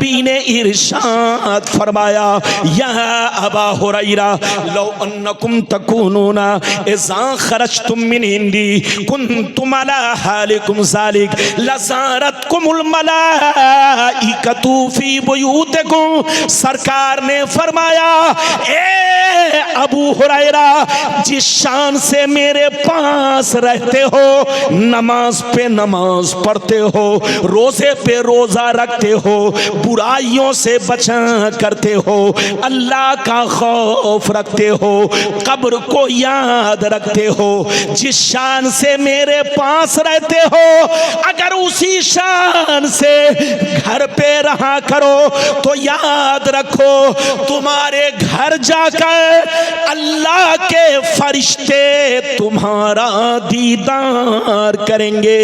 नबी ने इरशाद फरमाया, या अबा हुरैरा लौ अन्नकुम तकूनूना इज़ा खरजतुम मिन इंदी कुन्तुम अला हालिकुम ज़ालिक लज़ारतकुमुल मलाइकतु फी बुयूतिकुम। सरकार ने फरमाया, ए अबू हुरैरा, जिस शान से मेरे पास रहते हो, नमाज पे नमाज पढ़ते हो, रोजे पे रोजा रखते हो, बुराइयों से बचा करते हो, अल्लाह का खौफ रखते हो, कब्र को याद रखते हो, जिस शान से मेरे पास रहते हो, अगर उसी शान से घर पे रहा करो तो याद रखो तुम्हारे घर जाकर अल्लाह के फरिश्ते तुम्हारा दीदार करेंगे।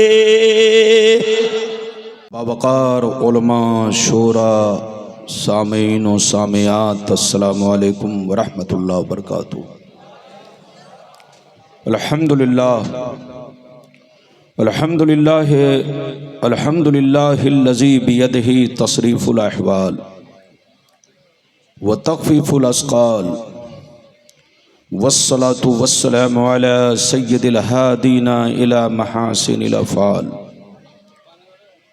बावकार उलमा शोरा सामीन व सामियात, अस्सलामु अलैकुम व रहमतुल्लाहि व बरकातुहू। अल्हम्दुलिल्लाह अल्हम्दुलिल्लाह अल्हम्दुलिल्लाहिल्लज़ी बियदिही तसरीफ़ुल अहवाल व तख़फ़ीफ़ुल अस्क़ाल वस्सलातु वस्सलामु अला सय्यिदिल हादीना इला महासिनिल अफ़ाल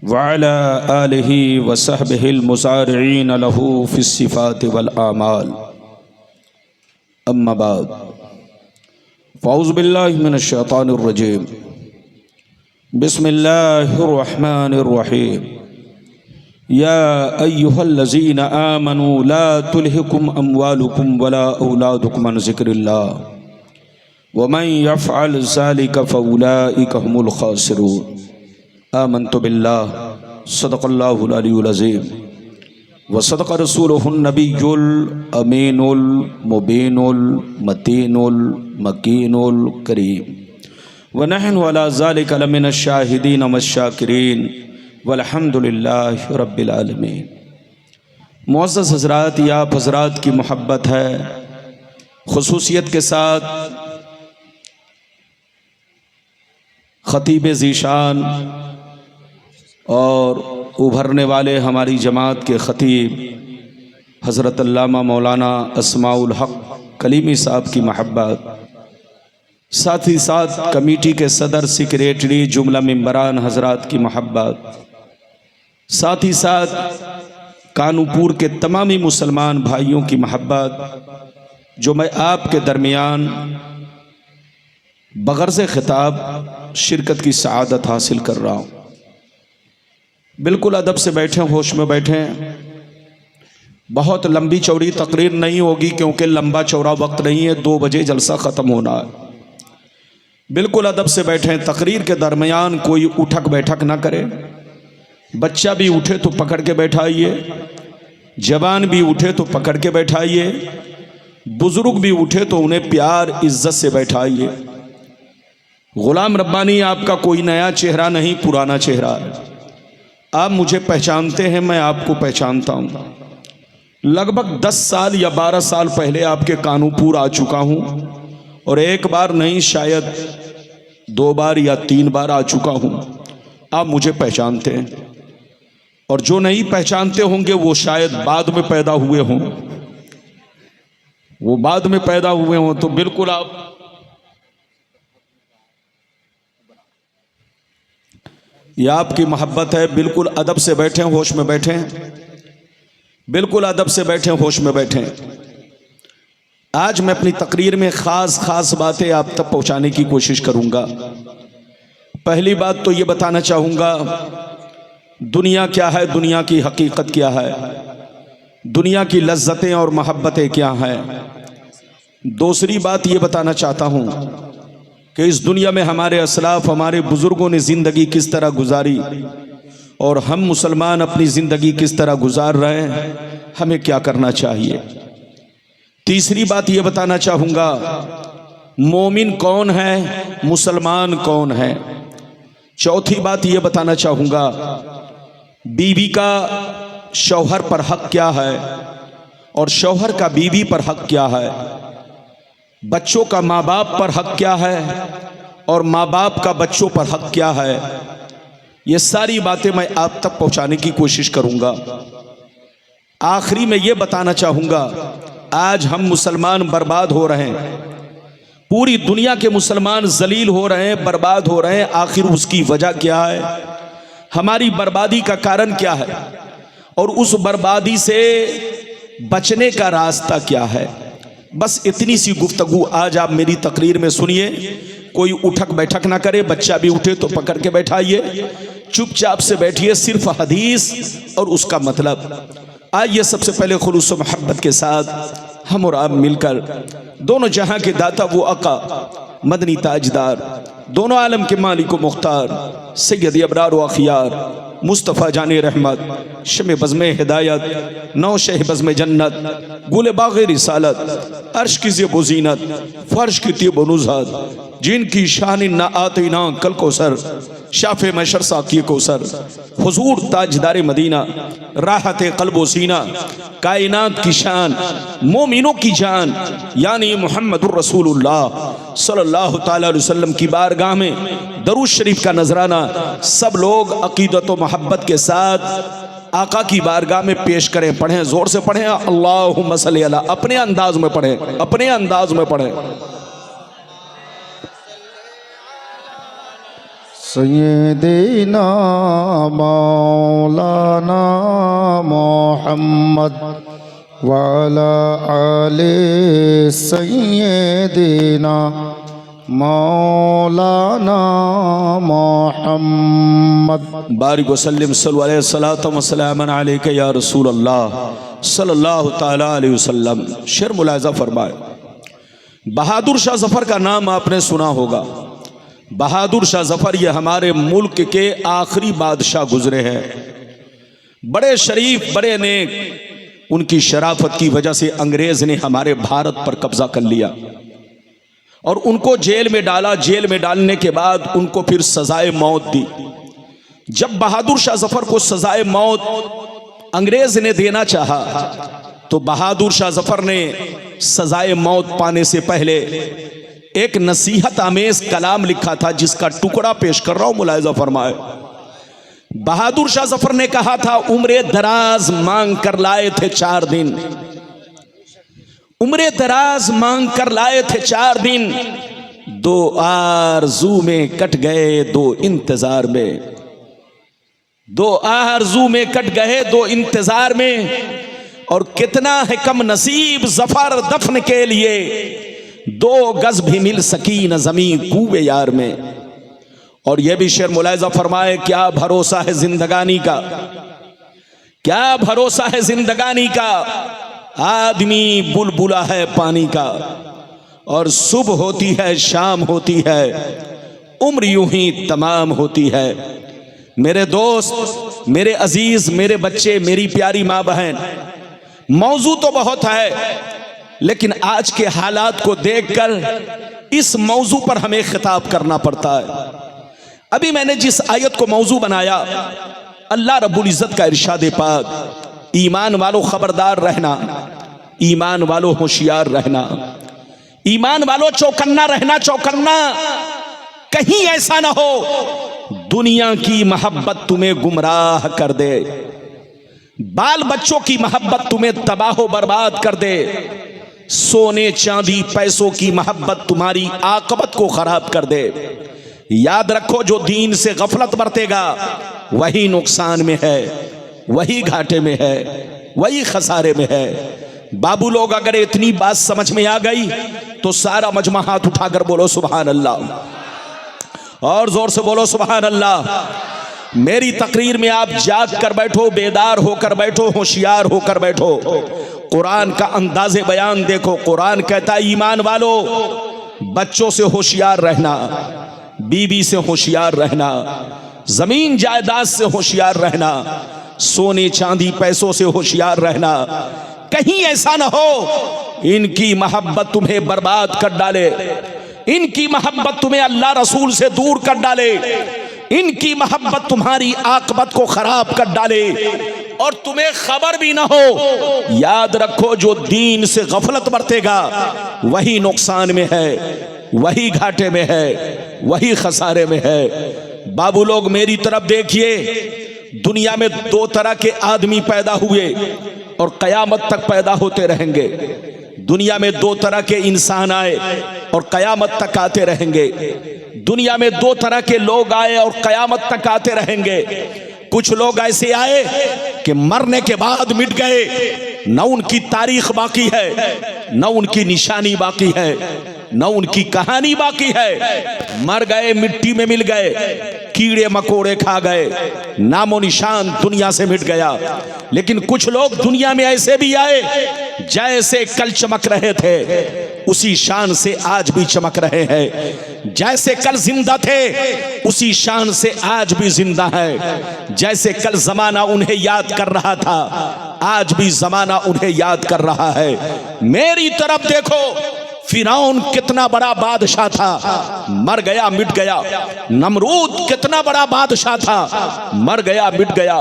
व अला आलिहि व सहबिहिल मुज़ारिईन लहू फ़िस्सिफ़ाति वल आमाल। अम्मा बाद, फ़अऊज़ु बिल्लाहि मिनश शैतानिर रजीम। बिस्मिल्लाहिर रहमानिर रहीम। या अय्युहल्लज़ीना आमनू ला तुल्हिकुम अम्वालुकुम वला औलादुकुम अन ज़िक्रिल्लाह व मन यफ़अल ज़ालिका फ़उलाइका हुमुल ख़ासिरून। आमन्तु बिल्लाह सदक़ल्लाहुल अलियुल अज़ीम व सदक़ रसूलुहुन नबियुल अमीनुल मुबीनुल मतीनुल मकीनुल करीम व नहनु अला ज़ालिका लमिनश शाहिदीन वश्शाकिरीन वल्हम्दुलिल्लाहि रब्बिल आलमीन। मुअज़्ज़ज़ हज़रात, या आप हज़रात की मोहब्बत है, खुसूसियत के साथ ख़तीब ज़ीशान और उभरने वाले हमारी जमात के ख़तीब हज़रत अल्लामा मौलाना अस्माउल हक़ कलीमी साहब की मोहब्बत, साथ ही साथ कमेटी के सदर सेक्रेटरी जुमला मेंबरान हज़रात की मोहब्बत, साथ ही साथ कानूपुर के तमामी मुसलमान भाइयों की मोहब्बत, जो मैं आपके दरमियान बग़र्ज़ ख़िताब शिरकत की सआदत हासिल कर रहा हूँ। बिल्कुल अदब से बैठें, होश में बैठें। बहुत लंबी चौड़ी तकरीर नहीं होगी क्योंकि लंबा चौड़ा वक्त नहीं है, 2 बजे जलसा ख़त्म होना है। बिल्कुल अदब से बैठें। तकरीर के दरमियान कोई उठक बैठक ना करे। बच्चा भी उठे तो पकड़ के बैठाइए, जवान भी उठे तो पकड़ के बैठाइए, बुजुर्ग भी उठे तो उन्हें प्यार इज्जत से बैठाइए। गुलाम रब्बानी आपका कोई नया चेहरा नहीं, पुराना चेहरा है। आप मुझे पहचानते हैं, मैं आपको पहचानता हूँ। लगभग 10 साल या 12 साल पहले आपके कानूपुर आ चुका हूँ और एक बार नहीं, शायद 2 बार या 3 बार आ चुका हूँ। आप मुझे पहचानते हैं, और जो नहीं पहचानते होंगे वो शायद बाद में पैदा हुए हों, वो बाद में पैदा हुए हों। तो बिल्कुल आप यह आपकी मोहब्बत है। बिल्कुल अदब से बैठें, होश में बैठें। बिल्कुल अदब से बैठें, होश में बैठें। आज मैं अपनी तकरीर में ख़ास बातें आप तक पहुंचाने की कोशिश करूंगा। पहली बात तो ये बताना चाहूँगा, दुनिया क्या है, दुनिया की हकीकत क्या है, दुनिया की लज्जतें और मोहब्बतें क्या हैं। दूसरी बात ये बताना चाहता हूँ कि इस दुनिया में हमारे असलाफ, हमारे बुज़ुर्गों ने ज़िंदगी किस तरह गुजारी और हम मुसलमान अपनी ज़िंदगी किस तरह गुजार रहे हैं, हमें क्या करना चाहिए। तीसरी बात ये बताना चाहूँगा, मोमिन कौन है, मुसलमान कौन है। चौथी बात ये बताना चाहूँगा, बीवी का शौहर पर हक क्या है और शौहर का बीवी पर हक क्या है। बच्चों का माँ बाप पर हक क्या है और माँ बाप का बच्चों पर हक क्या है। ये सारी बातें मैं आप तक पहुँचाने की कोशिश करूँगा। आखिरी में ये बताना चाहूँगा, आज हम मुसलमान बर्बाद हो रहे हैं, पूरी दुनिया के मुसलमान जलील हो रहे हैं, बर्बाद हो रहे हैं। आखिर उसकी वजह क्या है? हमारी बर्बादी का कारण क्या है? और उस बर्बादी से बचने का रास्ता क्या है? बस इतनी सी गुफ्तगू आज आप मेरी तकरीर में सुनिए। कोई उठक बैठक ना करे, बच्चा भी उठे तो पकड़ के बैठाइए, चुपचाप से बैठिए, सिर्फ हदीस और उसका मतलब। आइए सबसे पहले खुलूस व मोहब्बत के साथ हम और आप मिलकर दोनों जहां के दाता वो आका मदनी ताजदार, दोनों आलम के मालिक व मुख्तार सैयद अबरार व अखियार मुस्तफ़ा जाने रहमत, शमे बज़्मे हिदायत, नौ शह बज़्मे जन्नत, गुल बाग़े रिसालत, अर्श की ज़ेब व ज़ीनत, फ़र्श की तीब व नुज़हत, जिनकी शान न आते ना कल को सर, शाफ़े मशर साक़ी को सर, हुज़ूर ताजदार मदीना, राहत क़ल्ब व सीना, कायनात की शान, मोमिनों की जान, यानी मुहम्मदुर रसूलुल्लाह सल्लल्लाहु ताला अलैहि वसल्लम की बारगाह में दरूद शरीफ का नजराना सब लोग अकीदत व मोहब्बत के साथ आका की बारगाह में पेश करें। पढ़ें, जोर से पढ़ें, अल्लाहुम्मा सल्ली अला, अपने अंदाज में पढ़ें, अपने अंदाज में पढ़ें। सय्यदना मौलाना मोहम्मद वाला आले सय्यदना मौलाना मोहम्मद बारिक वसल्लम सल्लल्लाहु अलैहि वसल्लम वसल्लम अलैका या रसूल अल्लाह सल्लल्लाहु ताला अलैहि वसल्लम। शेर मुलाज़ा फरमाए, बहादुर शाह जफ़र का नाम आपने सुना होगा। बहादुर शाह जफ़र ये हमारे मुल्क के आखिरी बादशाह गुजरे हैं। बड़े शरीफ, बड़े नेक, उनकी शराफत की वजह से अंग्रेज ने हमारे भारत पर कब्जा कर लिया और उनको जेल में डाला। जेल में डालने के बाद उनको फिर सजाए मौत दी। जब बहादुर शाह जफ़र को सजाए मौत अंग्रेज ने देना चाहा तो बहादुर शाह जफ़र ने सजाए मौत पाने से पहले एक नसीहत आमेज कलाम लिखा था, जिसका टुकड़ा पेश कर रहा हूं, मुलाहिज़ा फरमाए। बहादुर शाह जफ़र ने कहा था, उम्रे दराज मांग कर लाए थे 4 दिन, उम्रे दराज मांग कर लाए थे 4 दिन, 2 आरज़ू में कट गए 2 इंतजार में, 2 आरज़ू में कट गए 2 इंतजार में, और कितना है कम नसीब जफ़र दफन के लिए, 2 गज भी मिल सकी न ज़मीं कूबे यार में। और यह भी शेर मुलाहिज़ा फरमाए, क्या भरोसा है जिंदगानी का, क्या भरोसा है जिंदगानी का, आदमी बुलबुला है पानी का, और सुबह होती है शाम होती है, उम्र यूं ही तमाम होती है। मेरे दोस्त, मेरे अजीज, मेरे बच्चे, मेरी प्यारी माँ बहन, मौजू तो बहुत है, लेकिन आज के हालात को देखकर इस मौजू पर हमें खिताब करना पड़ता है। अभी मैंने जिस आयत को मौजू बनाया, अल्लाह रब्बुल इज़्ज़त का इरशाद पाक, ईमान वालों खबरदार रहना, ईमान वालों होशियार रहना, ईमान वालों चौकन्ना रहना, चौकन्ना, कहीं ऐसा ना हो दुनिया की मोहब्बत तुम्हें गुमराह कर दे, बाल बच्चों की मोहब्बत तुम्हें तबाह बर्बाद कर दे, सोने चांदी पैसों की मोहब्बत तुम्हारी आकबत को खराब कर दे। याद रखो, जो दीन से गफलत बरतेगा वही नुकसान में है, वही घाटे में है, वही खसारे में है। बाबू लोग, अगर इतनी बात समझ में आ गई तो सारा मजमा हाथ उठाकर बोलो सुभान अल्लाह, और जोर से बोलो सुभान अल्लाह। मेरी तकरीर में आप जाग कर बैठो, बेदार होकर बैठो, होशियार होकर बैठो। कुरान का अंदाज़े बयान देखो। कुरान कहता है, ईमान वालों बच्चों से होशियार रहना, बीवी से होशियार रहना, जमीन जायदाद से होशियार रहना, सोने चांदी पैसों से होशियार रहना। कहीं ऐसा ना हो इनकी मोहब्बत तुम्हें बर्बाद कर डाले, इनकी मोहब्बत तुम्हें अल्लाह रसूल से दूर कर डाले, इनकी मोहब्बत तुम्हारी आकबत को खराब कर डाले और तुम्हें खबर भी ना हो। याद रखो, जो दीन से गफलत बरतेगा वही नुकसान में है, वही घाटे में है, वही खसारे में है। बाबू लोग मेरी तरफ देखिए, दुनिया में दो तरह के आदमी पैदा हुए और क़यामत तक पैदा होते रहेंगे। दुनिया में दो तरह के इंसान आए और क़यामत तक आते रहेंगे। दुनिया में दो तरह के लोग आए और क़यामत तक आते रहेंगे। कुछ लोग ऐसे आए कि मरने के बाद मिट गए, न उनकी तारीख बाकी है, न उनकी निशानी बाकी है, न उनकी कहानी बाकी है। मर गए, मिट्टी में मिल गए, कीड़े मकोड़े खा गए, नामो निशान दुनिया से मिट गया। लेकिन कुछ लोग दुनिया में ऐसे भी आए जैसे कल चमक रहे थे उसी शान से आज भी चमक रहे हैं। जैसे कल जिंदा थे उसी शान से आज भी जिंदा है। जैसे कल जमाना उन्हें याद कर रहा था आज भी जमाना उन्हें याद कर रहा है। मेरी तरफ देखो, फिरौन कितना बड़ा बादशाह था, मर गया मिट गया। नमरूद कितना बड़ा बादशाह था, मर गया मिट गया।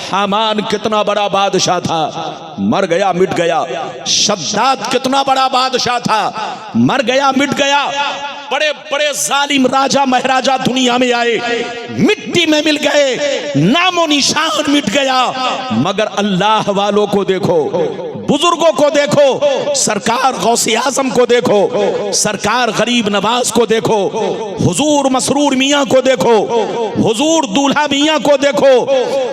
हामान कितना बड़ा बादशाह था, मर गया मिट गया। शद्दाद कितना बड़ा बादशाह था, मर गया मिट गया। बड़े बड़े जालिम राजा महाराजा दुनिया में आए, मिट्टी में मिल गए, नामो निशान मिट गया। मगर अल्लाह वालों को देखो, बुजुर्गों को देखो, सरकार गौसे आजम को देखो, सरकार गरीब नवाज को देखो, हुजूर मसरूर मियाँ को देखो, हुजूर दूल्हा मियाँ को देखो,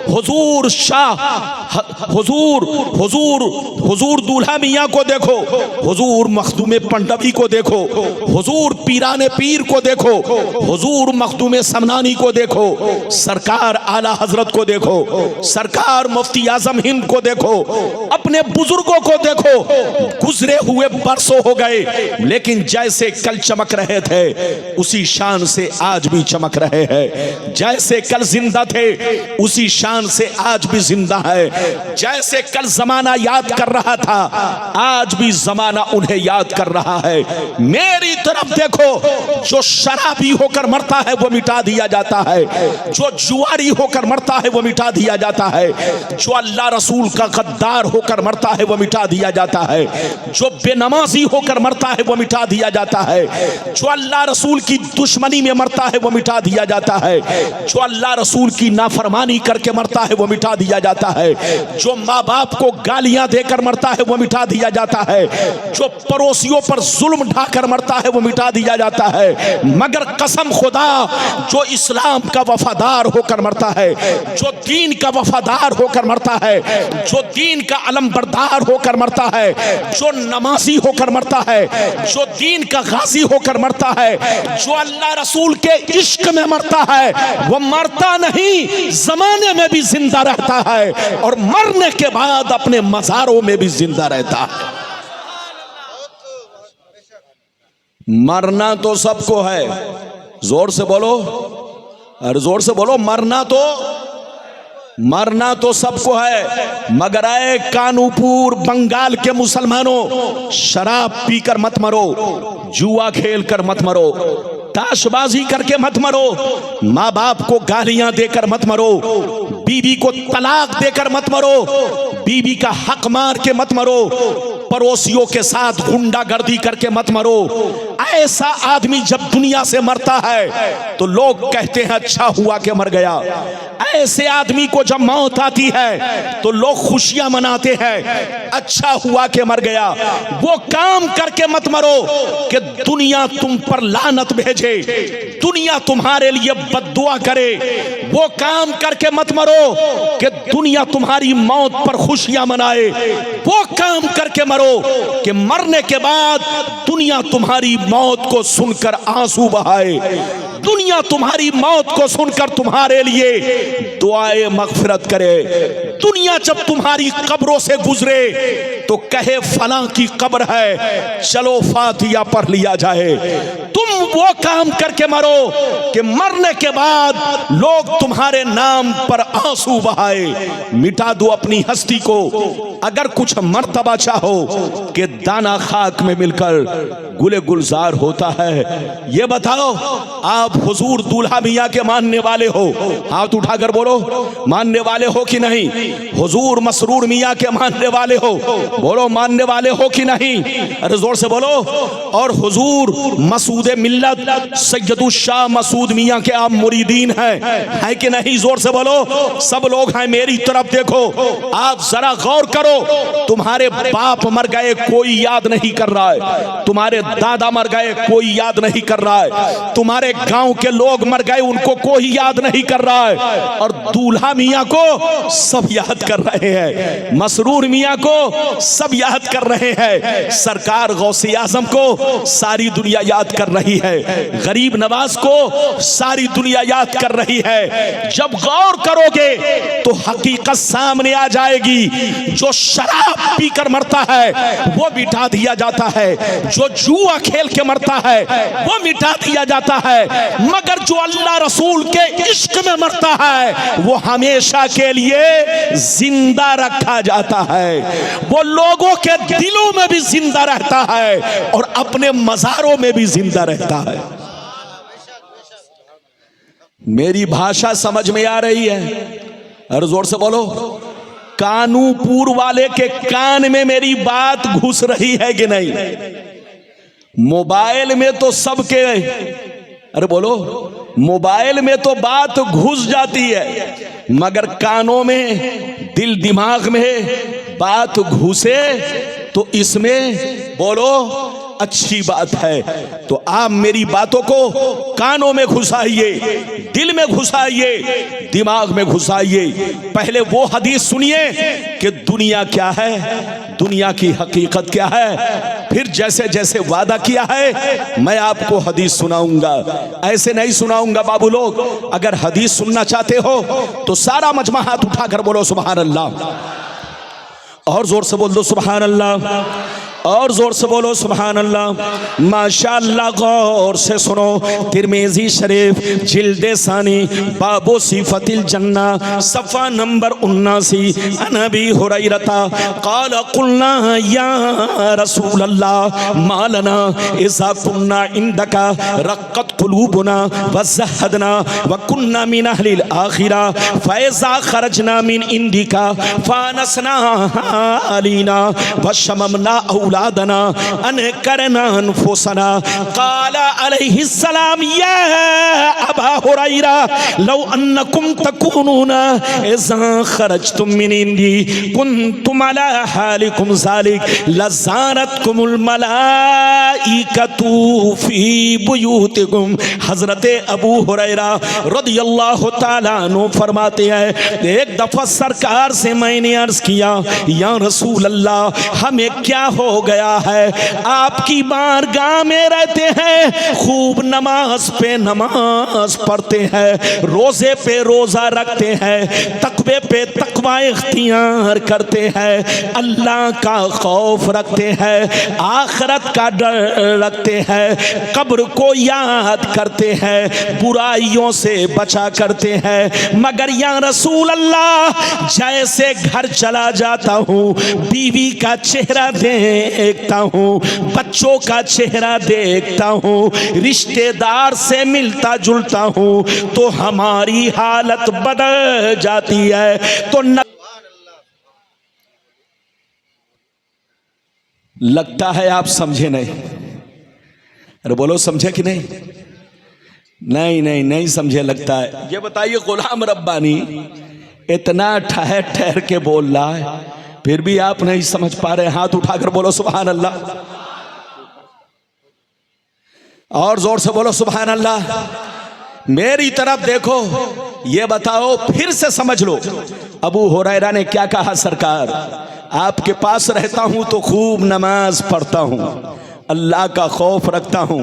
हुजूर शाह हुजूर हुजूर हुजूर दूल्हा मियाँ को देखो, हुजूर मखदूम पंडवी को देखो, हुजूर पीराने पीर को देखो, हुजूर मखदूम समनानी को देखो, सरकार आला हजरत को देखो, सरकार मुफ्ती आजम हिंद को देखो, अपने बुजुर्गों को देखो। गुजरे हुए बरसों हो गए लेकिन जैसे कल चमक रहे थे उसी शान से आज भी चमक रहे हैं। जैसे कल जिंदा थे उसी शान से आज भी जिंदा है। जैसे कल जमाना याद कर रहा था आज भी जमाना उन्हें याद कर रहा है। मेरी तरफ देखो, जो शराबी होकर मरता है वो मिटा दिया जाता है, जो जुआरी होकर मरता है वो मिटा दिया जाता है, जो अल्लाह रसूल का गद्दार होकर मरता है वो मिटा दिया जाता है, जो बेनमाजी होकर मरता है वो मिटा दिया जाता है, जो अल्लाह रसूल की दुश्मनी में मरता है वो मिटा दिया जाता है, जो अल्लाह रसूल की नाफरमानी करके मरता है वो मिटा दिया जाता है, जो माँ बाप को गालियां देकर मरता है वो मिटा दिया जाता है, जो पड़ोसियों पर जुल्म ढाकर मरता है वो मिटा दिया जाता है। मगर कसम खुदा, जो इस्लाम का वफादार होकर मरता है, जो दीन का वफादार होकर मरता है, जो दीन का अलमबरदार होकर मरता है, जो नमाजी होकर मरता है, जो दीन का गाजी होकर मरता है, जो अल्लाह रसूल के इश्क में मरता है, वो मरता नहीं, जमाने में भी जिंदा रहता है और मरने के बाद अपने मज़ारों में भी जिंदा रहता है। मरना तो सबको है, जोर से बोलो, अरे जोर से बोलो, मरना तो सबको है। मगर आए कानूपुर बंगाल के मुसलमानों, शराब पीकर मत मरो, जुआ खेल कर मत मरो, ताशबाजी करके मत मरो, माँ बाप को गालियां देकर मत मरो, बीवी को तलाक देकर मत मरो, बीवी का हक मार के मत मरो, पड़ोसियों के साथ गुंडागर्दी करके मत मरो। ऐसा आदमी जब दुनिया से मरता है तो लोग कहते हैं अच्छा हुआ कि मर गया। ऐसे आदमी को जब मौत आती है तो लोग खुशियां मनाते हैं, अच्छा हुआ कि मर गया। वो काम करके मत मरो कि दुनिया तुम पर लानत भेजे, दुनिया तुम्हारे लिए बद्दुआ करे। वो काम करके मत मरो कि दुनिया तुम्हारी मौत पर खुशियां मनाए। वो काम करके मरो कि मरने के बाद दुनिया तुम्हारी मौत को सुनकर आंसू बहाए, दुनिया तुम्हारी मौत को सुनकर तुम्हारे लिए दुआए मगफिरत करे। दुनिया जब तुम्हारी कब्रों से गुजरे तो कहे फलां की कब्र है, चलो फातिया पढ़ लिया जाए। तुम वो काम करके मरो कि मरने के बाद लोग तुम्हारे नाम पर आंसू बहाए। मिटा दो अपनी हस्ती को। अगर कुछ मर्तबा चाहो कि दाना खाक में मिलकर गुले गुलजार होता है, ये बताओ आप हुजूर दूल्हा मियाँ के मानने वाले हो? हाथ उठाकर बोलो, मानने वाले हो कि नहीं? हुजूर मसरूर मियाँ के मानने वाले हो? बोलो मानने वाले हो कि नहीं? अरे जोर से बोलो। और हुजूर मसूद मिल्लत सैयदुल शाह मसूद मियाँ के आप मुरीदीन हैं कि नहीं? जोर से बोलो। सब लोग हैं, मेरी तरफ देखो। आप जरा गौर करो, तुम्हारे बाप मर गए कोई याद नहीं कर रहा है, तुम्हारे दादा मर गए कोई याद नहीं कर रहा है, तुम्हारे गांव के लोग मर गए उनको कोई याद नहीं कर रहा है, और दूल्हा मियाँ को सब याद कर रहे हैं, मसरूर मियाँ को सब याद कर रहे हैं, सरकार गौसे आजम को सारी दुनिया याद कर रही है, गरीब नवाज को सारी दुनिया याद कर रही है। जब गौर करोगे तो हकीकत सामने आ जाएगी। जो शराब पीकर मरता है वो मिटा दिया जाता है, जो जुआ खेल के मरता है वो मिटा दिया जाता है, मगर जो अल्लाह रसूल के इश्क में मरता है वो हमेशा के लिए जिंदा रखा जाता है, वो लोगों के दिलों में भी जिंदा रहता है और अपने मज़ारों में भी जिंदा रहता है। मेरी भाषा समझ में आ रही है? अरे जोर से बोलो। कानूपुर वाले के कान में मेरी बात घुस रही है कि नहीं? मोबाइल में तो सबके, अरे बोलो, मोबाइल में तो बात घुस जाती है, मगर कानों में, दिल दिमाग में बात घुसे तो इसमें बोलो अच्छी बात है। तो आप मेरी बातों को कानों में घुसाइए, दिल में घुसाइए, दिमाग में घुसाइए। पहले वो हदीस सुनिए कि दुनिया क्या है, दुनिया की हकीकत क्या है, फिर जैसे जैसे वादा किया है मैं आपको हदीस सुनाऊंगा। ऐसे नहीं सुनाऊंगा बाबू लोग। अगर हदीस सुनना चाहते हो तो सारा मजमा हाथ उठाकर बोलो सुभान अल्लाह, और जोर से बोल दो सुभान अल्लाह, और जोर से बोलो सुभान अल्लाह। माशाअल्लाह, गौर से सुनो। तिरमिज़ी शरीफ जिल्द सानी बाबो सिफतिल जन्ना सफ़ा नंबर 79। अनबी हुरैरता क़ाल क़ुलना या रसूल अल्लाह मा लना इज़ा कुन्ना इंदका रक़्क़त क़ुलूबुना व ज़हदना व कुन्ना मिन अहलिल आखिरा फ़इज़ा ख़रजना मिन इंदिका फ़ानसना अलीना व शममना औलादना अन करना अनफुसना। क़ाला अलैहिस्सलाम या अबा हुरैरा लौ अन्नकुम तकूनूना इज़ा ख़रजतुम मिन इंदी कुन्तुम अला हालिकुम ज़ालिक लज़ारतकुमुल मलाइकतु फ़ी बुयूतिकुम। हज़रत अबू हुरैरा रज़ियल्लाहु ताला अन्हु फरमाते हैं, एक दफ़ा सरकार से मैंने अर्ज़ किया, या रसूल अल्लाह हमें क्या हो गया है, आपकी बारगाह में रहते हैं, खूब नमाज पे नमाज पढ़ते हैं, रोजे पे रोजा रखते हैं, तकवे पे तकवा इख्तियार करते हैं, अल्लाह का खौफ रखते हैं, आखिरत का डर रखते हैं, कब्र को याद करते हैं, बुराइयों से बचा करते हैं, मगर या रसूल अल्लाह जैसे घर चला जाता हूँ, बीवी का चेहरा देखता हूँ, बच्चों का चेहरा देखता हूँ, रिश्तेदार से मिलता जुलता हूँ, तो हमारी हालत बदल जाती है। तो लगता है आप समझे नहीं। अरे बोलो समझे कि नहीं? नहीं नहीं नहीं समझे लगता है। ये बताइए, गुलाम रब्बानी इतना ठहर ठहर के बोल रहा है, फिर भी आप नहीं समझ पा रहे। हाथ उठाकर बोलो सुभान अल्लाह, और जोर से बोलो सुभान अल्लाह। मेरी तरफ देखो, ये बताओ, फिर से समझ लो अबू हुरैरा ने क्या कहा। सरकार, आपके पास रहता हूं तो खूब नमाज पढ़ता हूं, अल्लाह का खौफ रखता हूं,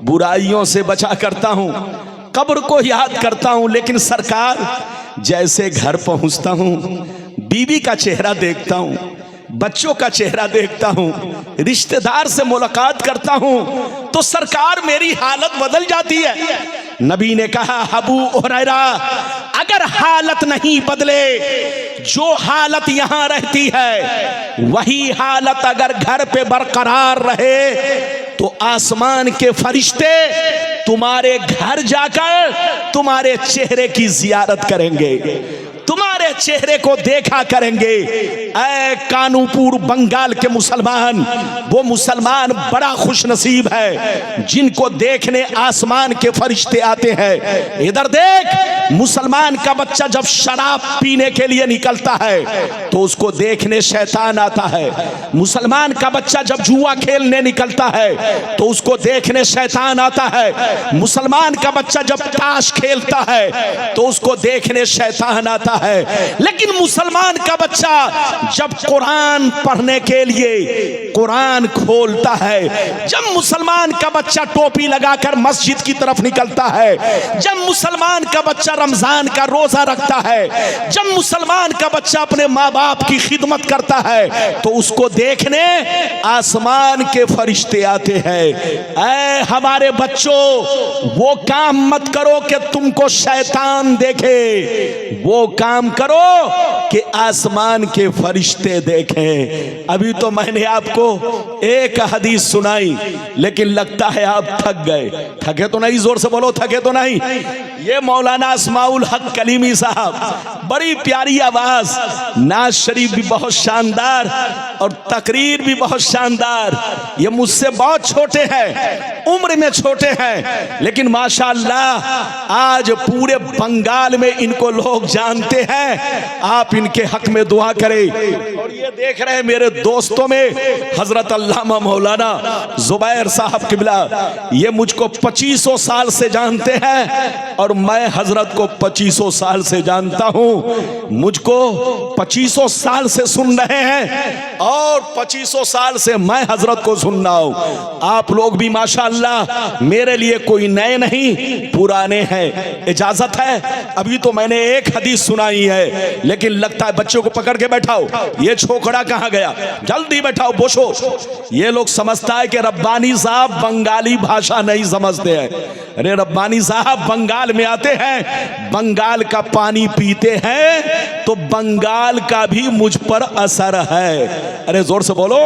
बुराइयों से बचा करता हूं, कब्र को याद करता हूं, लेकिन सरकार जैसे घर पहुंचता हूं, बीवी का चेहरा देखता हूं, बच्चों का चेहरा देखता हूं, रिश्तेदार से मुलाकात करता हूं, तो सरकार मेरी हालत बदल जाती है। नबी ने कहा, अबू हुरैरा अगर हालत नहीं बदले, जो हालत यहां रहती है वही हालत अगर घर पे बरकरार रहे, तो आसमान के फरिश्ते तुम्हारे घर जाकर तुम्हारे चेहरे की जियारत करेंगे, तुम्हारे के चेहरे को देखा करेंगे। ऐ कानूपुर बंगाल के मुसलमान, वो मुसलमान बड़ा खुशनसीब है जिनको देखने आसमान के फरिश्ते आते हैं। इधर देख, मुसलमान का बच्चा जब शराब पीने के लिए निकलता है तो उसको देखने शैतान आता है। मुसलमान का बच्चा जब जुआ खेलने निकलता है तो उसको देखने शैतान आता है। मुसलमान का बच्चा जब ताश खेलता है तो उसको देखने शैतान आता है। लेकिन मुसलमान का बच्चा जब कुरान पढ़ने के लिए कुरान खोलता है, जब मुसलमान का बच्चा टोपी लगाकर मस्जिद की तरफ निकलता है, जब मुसलमान का बच्चा रमजान का रोजा रखता है, जब मुसलमान का बच्चा अपने माँ बाप की खिदमत करता है तो उसको देखने आसमान के फरिश्ते आते हैं। ऐ हमारे बच्चों, वो काम मत करो कि तुमको शैतान देखे, वो काम करो कि आसमान के फरिश्ते देखें। अभी तो मैंने आपको एक हदीस सुनाई, लेकिन लगता है आप थक गए। थके तो नहीं? जोर से बोलो, थके तो नहीं? ये मौलाना अस्माउल हक कलीमी साहब, बड़ी प्यारी आवाज, नाज शरीफ भी बहुत शानदार और तकरीर भी बहुत शानदार। ये मुझसे बहुत छोटे हैं, उम्र में छोटे हैं, लेकिन माशाअल्लाह आज पूरे बंगाल में इनको लोग जानते हैं। आप इनके हक में दुआ करें। और ये देख रहे हैं मेरे दोस्तों में हजरत अल्लामा मौलाना जुबैर साहब किबला, ये मुझको 2500 साल से जानते हैं और मैं हजरत को 2500 साल से जानता हूं। मुझको 2500 साल से सुन रहे हैं और 2500 साल से मैं हजरत को सुन रहा हूं। आप लोग भी माशाअल्लाह मेरे लिए कोई नए नहीं, पुराने हैं। इजाजत है? अभी तो मैंने एक हदीस सुनाई है, लेकिन लगता है बच्चों को पकड़ के बैठाओ। ये छोकरा कहां गया? जल्दी बैठाओ, बोशो। ये लोग समझता है कि रब्बानी साहब बंगाली भाषा नहीं समझते हैं। अरे रब्बानी साहब बंगाल में आते हैं, बंगाल का पानी पीते हैं तो बंगाल का भी मुझ पर असर है। अरे जोर से बोलो,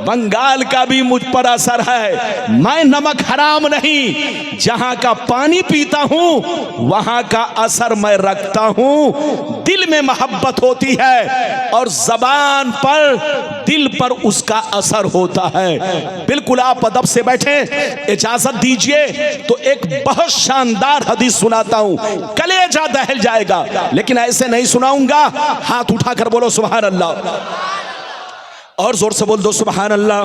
बंगाल का भी मुझ पर असर है। मैं नमक हराम नहीं, जहां का पानी पीता हूं वहां का असर मैं रखता हूं। दिल में मोहब्बत होती है और जबान पर, दिल पर उसका असर होता है। बिल्कुल आप अदब से बैठे, इजाजत दीजिए तो एक बहुत शानदार हदीस सुनाता हूं। कलेजा दहल जाएगा, लेकिन ऐसे नहीं सुनाऊंगा। हाथ उठाकर बोलो सुभान अल्लाह, और जोर से बोल दो सुभान अल्लाह,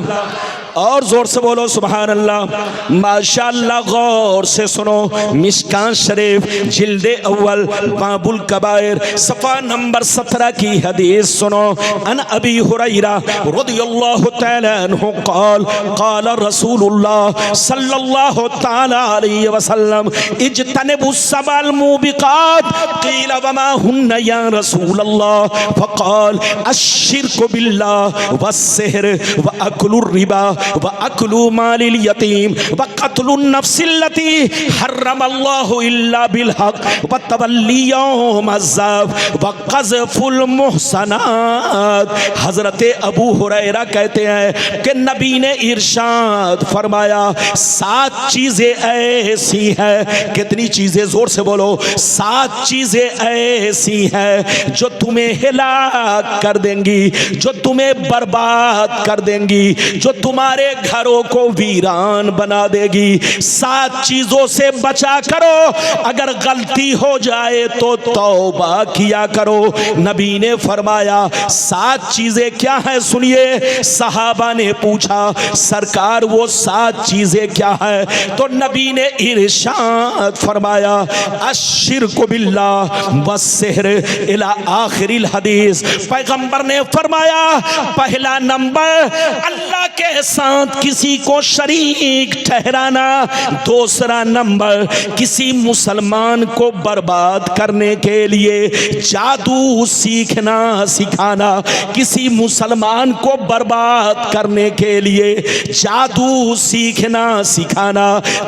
और जोर से बोलो सुभान अल्लाह। माशाअल्लाह, गौर से सुनो। मिशकान शरीफ जिल्दे अव्वल बाबुल कबायर सफा नंबर 17 की हदीस सुनो। अन अबी हुरैरा रदियल्लाहु तआला अन्हु क़ाल क़ाल रसूलुल्लाह सल्लल्लाहु तआला अलैहि वसल्लम इज्तनिबुस सबअल मुबिक़ात क़ील वमा हुन्ना या रसूलल्लाह फ़क़ाल अश्शिरकु बिल्लाह वस्सिहर व अक्लुर रिबा व अक्लु मालिल यतीम व क़त्लुन नफ्सिल्लती हर्रमल्लाहु इल्ला बिल हक़ व तवल्ली यौमज़्ज़ाफ़ व क़ज़फ़ुल मुहसनात। हज़रत अबू हुरैरा कहते हैं कि नबी ने इरशाद फरमाया, 7 चीज़ें ऐसी हैं। कितनी चीज़ें? ज़ोर से बोलो। 7 चीज़ें ऐसी हैं जो तुम्हें हिलाक कर देंगी, जो तुम्हें बर्बाद कर देंगी, जो तुम्हारे घरों को वीरान बना देगी। 7 चीजों से बचा करो, अगर गलती हो जाए तो तौबा किया करो। नबी ने फरमाया 7 चीजें क्या हैं? सुनिए। सहाबा ने पूछा, सरकार वो 7 चीजें क्या है? तो नबी ने इरशाद फरमाया, अश्शिरकु बिल्लाह वस्सिहर इला आखिरिल हदीस। पैगंबर ने फरमाया, पहला नंबर अल्लाह के साथ किसी को शरीक ठहराना। दूसरा नंबर किसी मुसलमान को बर्बाद करने के लिए जादू सीखना सिखाना। किसी मुसलमान को बर्बाद करने के लिए जादू सीखना सिखाना।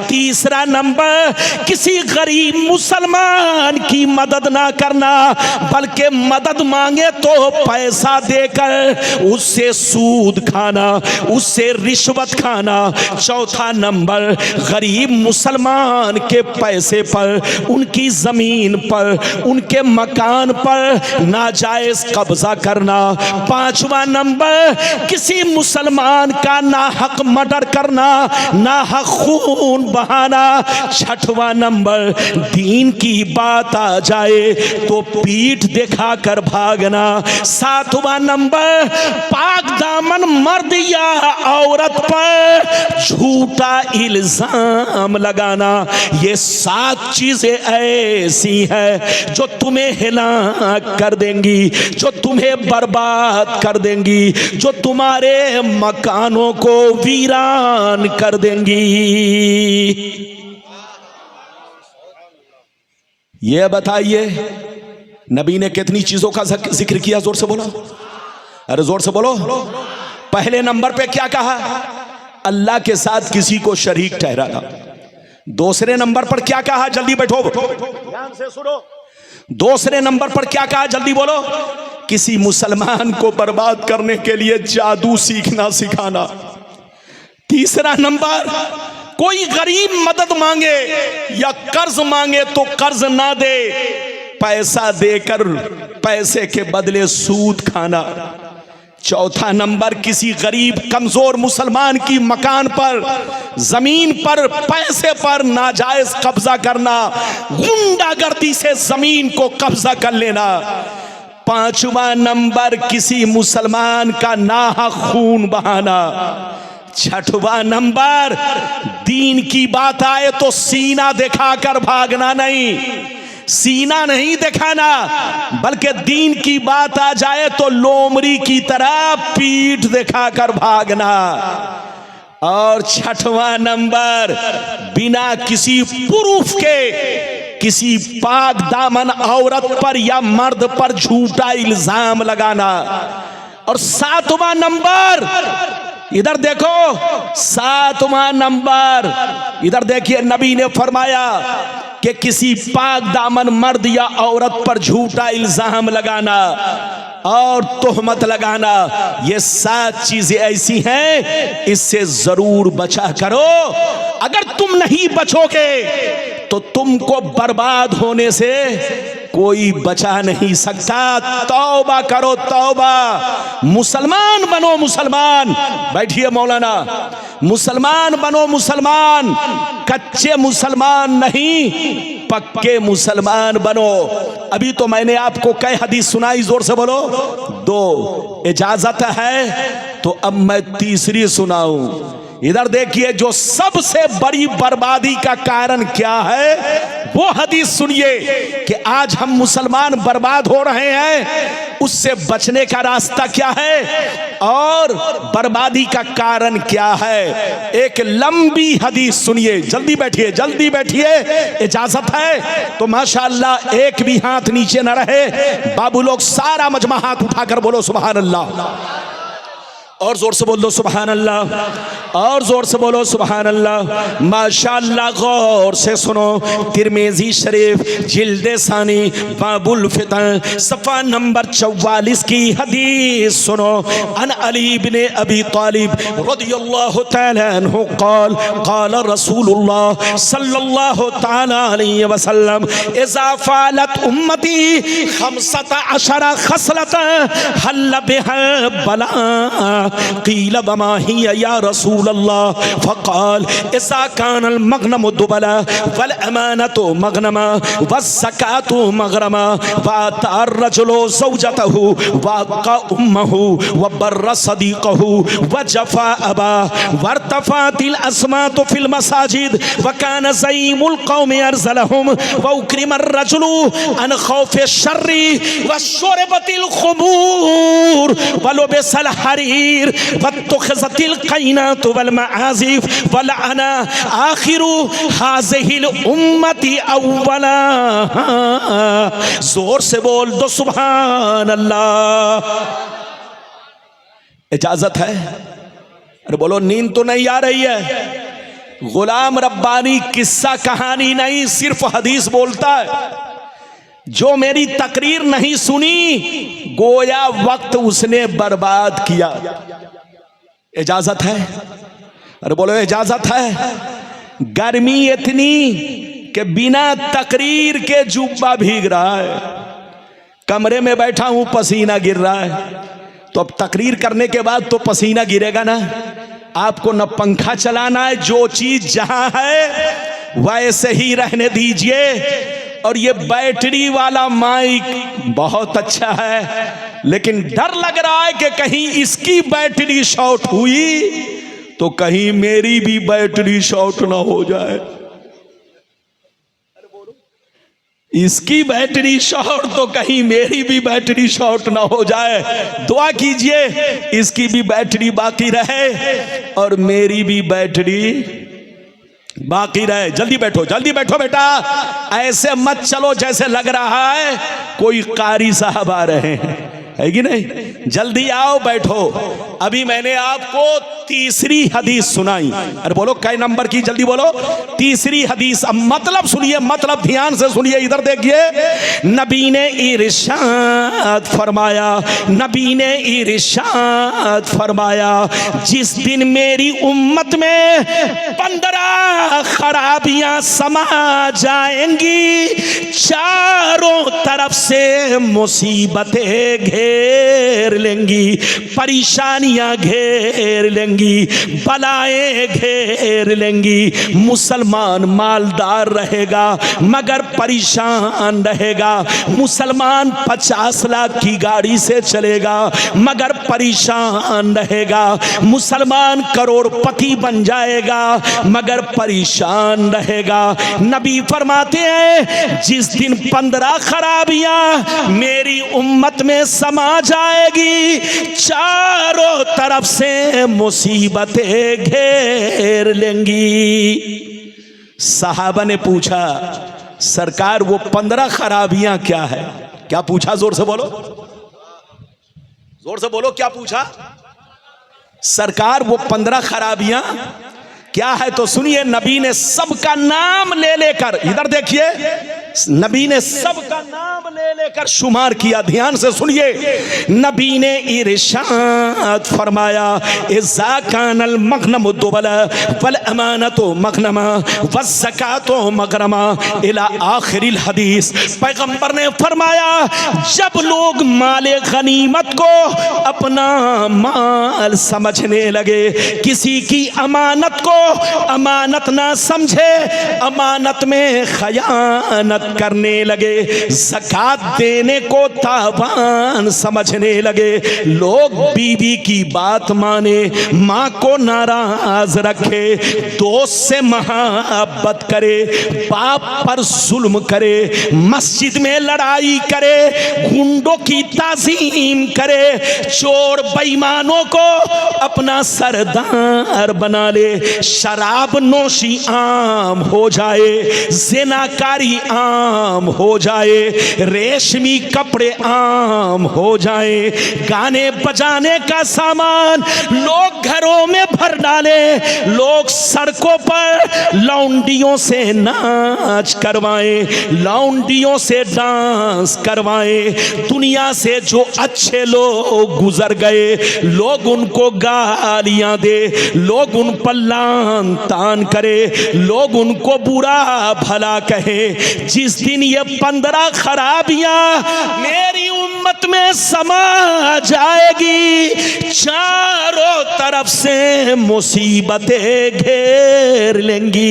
तीसरा नंबर किसी गरीब मुसलमान की मदद ना करना, बल्कि मदद मांगे तो पैसा देकर उससे सूद खाना, उससे रिश्वत खाना, चौथा नंबर गरीब मुसलमान के पैसे पर, उनकी जमीन पर, उनके मकान पर नाजायज कब्जा करना, पांचवा नंबर किसी मुसलमान का नाहक मर्डर करना, नाहक खून बहाना, छठवां नंबर दीन की बात आ जाए तो पीठ दिखाकर भागना, सातवां नंबर पाक दामन मर्द या औरत पर झूठा इल्जाम लगाना। ये 7 चीजें ऐसी है जो तुम्हें हिलाक कर देंगी, जो तुम्हें बर्बाद कर देंगी, जो तुम्हारे मकानों को वीरान कर देंगी। ये बताइए नबी ने कितनी चीजों का जिक्र किया? जोर से बोलो, अरे जोर से बोलो। पहले नंबर पे क्या कहा? अल्लाह के साथ किसी को शरीक ठहराना। दूसरे नंबर पर क्या कहा? जल्दी बैठो, ध्यान से सुनो। दूसरे नंबर पर क्या कहा? जल्दी बोलो। किसी मुसलमान को बर्बाद करने के लिए जादू सीखना सिखाना। तीसरा नंबर, कोई गरीब मदद मांगे या कर्ज मांगे तो कर्ज ना दे, पैसा देकर पैसे के बदले सूद खाना। चौथा नंबर, किसी गरीब कमजोर मुसलमान की मकान पर, जमीन पर, पैसे पर नाजायज कब्जा करना, गुंडागर्दी से जमीन को कब्जा कर लेना। पांचवा नंबर, किसी मुसलमान का नाहक खून बहाना। छठवां नंबर, दीन की बात आए तो सीना दिखाकर भागना नहीं, सीना नहीं दिखाना, बल्कि दीन की बात आ जाए तो लोमड़ी की तरह पीठ दिखाकर भागना। और छठवां नंबर, बिना किसी प्रूफ के किसी पाक दामन औरत पर या मर्द पर झूठा इल्जाम लगाना। और सातवां नंबर, इधर देखो, सातवां नंबर, इधर देखिए, नबी ने फरमाया कि किसी पाक दामन मर्द या औरत पर झूठा इल्जाम लगाना और तोहमत लगाना। ये 7 चीजें ऐसी हैं, इससे जरूर बचा करो। अगर तुम नहीं बचोगे तो तुमको बर्बाद होने से कोई बचा नहीं सकता। तौबा करो, तौबा। मुसलमान बनो, मुसलमान। बैठिए मौलाना, मुसलमान बनो, मुसलमान। कच्चे मुसलमान नहीं, पक्के मुसलमान बनो। अभी तो मैंने आपको कई हदीस सुनाई, जोर से बोलो। 2 इजाजत है तो अब मैं तीसरी सुनाऊं। इधर देखिए, जो सबसे बड़ी बर्बादी का कारण क्या है वो हदीस सुनिए कि आज हम मुसलमान बर्बाद हो रहे हैं, उससे बचने का रास्ता क्या है और बर्बादी का कारण क्या है। एक लंबी हदीस सुनिए, जल्दी बैठिए, जल्दी बैठिए, इजाजत है तो माशाअल्लाह एक भी हाथ नीचे न रहे। बाबू लोग सारा मजमा हाथ उठाकर बोलो सुभान अल्लाह, और जोर से बोल दो सुभान अल्लाह, और जोर से बोलो सुभान अल्लाह। माशाअल्लाह, गौर से सुनो। तिरमिज़ी शरीफ जिल्द सानी बाबुल फितन सफ़ा नंबर 44 की हदीस सुनो। अन अली इब्ने अबी तालिब रज़ियल्लाहु तआला अन्हु क़ाल क़ाल रसूलुल्लाह सल्लल्लाहु तआला अलैहि वसल्लम इज़ा फ़अलत उम्मती 15 खसलतन हल्ल बिहा बला क़ील वमा हिय या रसूल अल्लाह फ़क़ाल इज़ा कानल मग़नमु दुबला वल अमानतु मग़नमा वज़्ज़कातु मग़रमा वअता रजुलु ज़ौजतहु वअक़ा उम्महु वबर्र सदीक़हु वजफ़ा अबा वर्तफ़अतिल अस्मातु फ़िल मसाजिद वकान ज़ईमुल क़ौमि अरज़लहुम वउक्रिमर रजुलु अन ख़ौफ़ि शर्रि वशुरिबतिल ख़ुमूर वलुबिसल हरीर वत्तुख़िज़तिल क़ैनातु वल मआज़िफ़ वलअना आख़िरु हाज़िहिल उम्मति अव्वला। जोर से बोल दो सुभान अल्लाह। इजाजत है? अरे बोलो, नींद तो नहीं आ रही है? गुलाम रब्बानी किस्सा कहानी नहीं, सिर्फ हदीस बोलता है। जो मेरी तकरीर नहीं सुनी, गोया वक्त उसने बर्बाद किया। इजाजत है? अरे बोलो इजाजत है? गर्मी इतनी कि बिना तकरीर के जुब्बा भीग रहा है, कमरे में बैठा हूं पसीना गिर रहा है, तो अब तकरीर करने के बाद तो पसीना गिरेगा ना। आपको न पंखा चलाना है, जो चीज जहां है वैसे ही रहने दीजिए। और ये बैटरी वाला माइक बहुत अच्छा है, लेकिन डर लग रहा है कि कहीं इसकी बैटरी शॉर्ट हुई तो कहीं मेरी भी बैटरी शॉर्ट ना हो जाए। इसकी बैटरी शॉर्ट तो कहीं मेरी भी बैटरी शॉर्ट ना हो जाए। दुआ कीजिए इसकी भी बैटरी बाकी रहे और मेरी भी बैटरी बाकी रहे। जल्दी बैठो बेटा, ऐसे मत चलो जैसे लग रहा है कोई कारी साहब आ रहे हैं, है कि नहीं? जल्दी आओ, बैठो। अभी मैंने आपको तीसरी हदीस सुनाई। अरे बोलो कै नंबर की? जल्दी बोलो। तीसरी हदीस। अब मतलब सुनिए, मतलब ध्यान से सुनिए, इधर देखिए। नबी ने इरशाद फरमाया, नबी ने इरशाद फरमाया, जिस दिन मेरी उम्मत में 15 खराबियां समा जाएंगी, चारों तरफ से मुसीबतें घेर लेंगी, परेशानियां घेर लेंगी, बलाएं घेर लेंगी। मुसलमान मालदार रहेगा मगर परेशान रहेगा। मुसलमान 50 लाख की गाड़ी से चलेगा मगर परेशान रहेगा। मुसलमान करोड़पति बन जाएगा मगर परेशान रहेगा। नबी फरमाते हैं जिस दिन 15 खराबियां मेरी उम्मत में समा जाएगी, चारों तरफ से मुसीबतें घेर लेंगी। सहाबा ने पूछा सरकार वो 15 खराबियां क्या है? क्या पूछा? जोर से बोलो, जोर से बोलो, क्या पूछा? सरकार वो 15 खराबियां क्या है? तो सुनिए, नबी ने सबका नाम ले लेकर, इधर देखिए, नबी ने सबका नाम ले लेकर शुमार किया। ध्यान से सुनिए, नबी ने इरशाद फरमाया, इज़ा कानल मग़नमु दुबला वल अमानतु मग़नमा वज़्ज़कातु मग़रमा इला आखिरिल हदीस। पैगंबर ने फरमाया जब लोग माले गनीमत को अपना माल समझने लगे, किसी की अमानत को अमानत ना समझे, अमानत में खयानत करने लगे, ज़कात देने को तावान समझने लगे, लोग बीवी की बात माने, माँ को नाराज रखे, दोस्त से मोहब्बत करे, बाप पर जुल्म करे, मस्जिद में लड़ाई करे, गुंडों की ताज़ीम करे, चोर बेईमानों को अपना सरदार बना ले, शराब नोशी आम हो जाए, ज़िनाकारी आम हो जाए, रेशमी कपड़े आम हो जाए, गाने बजाने का सामान लोग घरों में भर डाले, लोग सड़कों पर लौंडियों से नाच करवाएं, लौंडियों से डांस करवाएं, दुनिया से जो अच्छे लोग गुजर गए लोग उनको गालियां दे, लोग उन पर लान तान करे, लोग उनको बुरा भला कहे। जिस दिन ये 15 खराबियां मेरी उम्मत में समा जाएगी, चारों तरफ से मुसीबतें घेर लेंगी।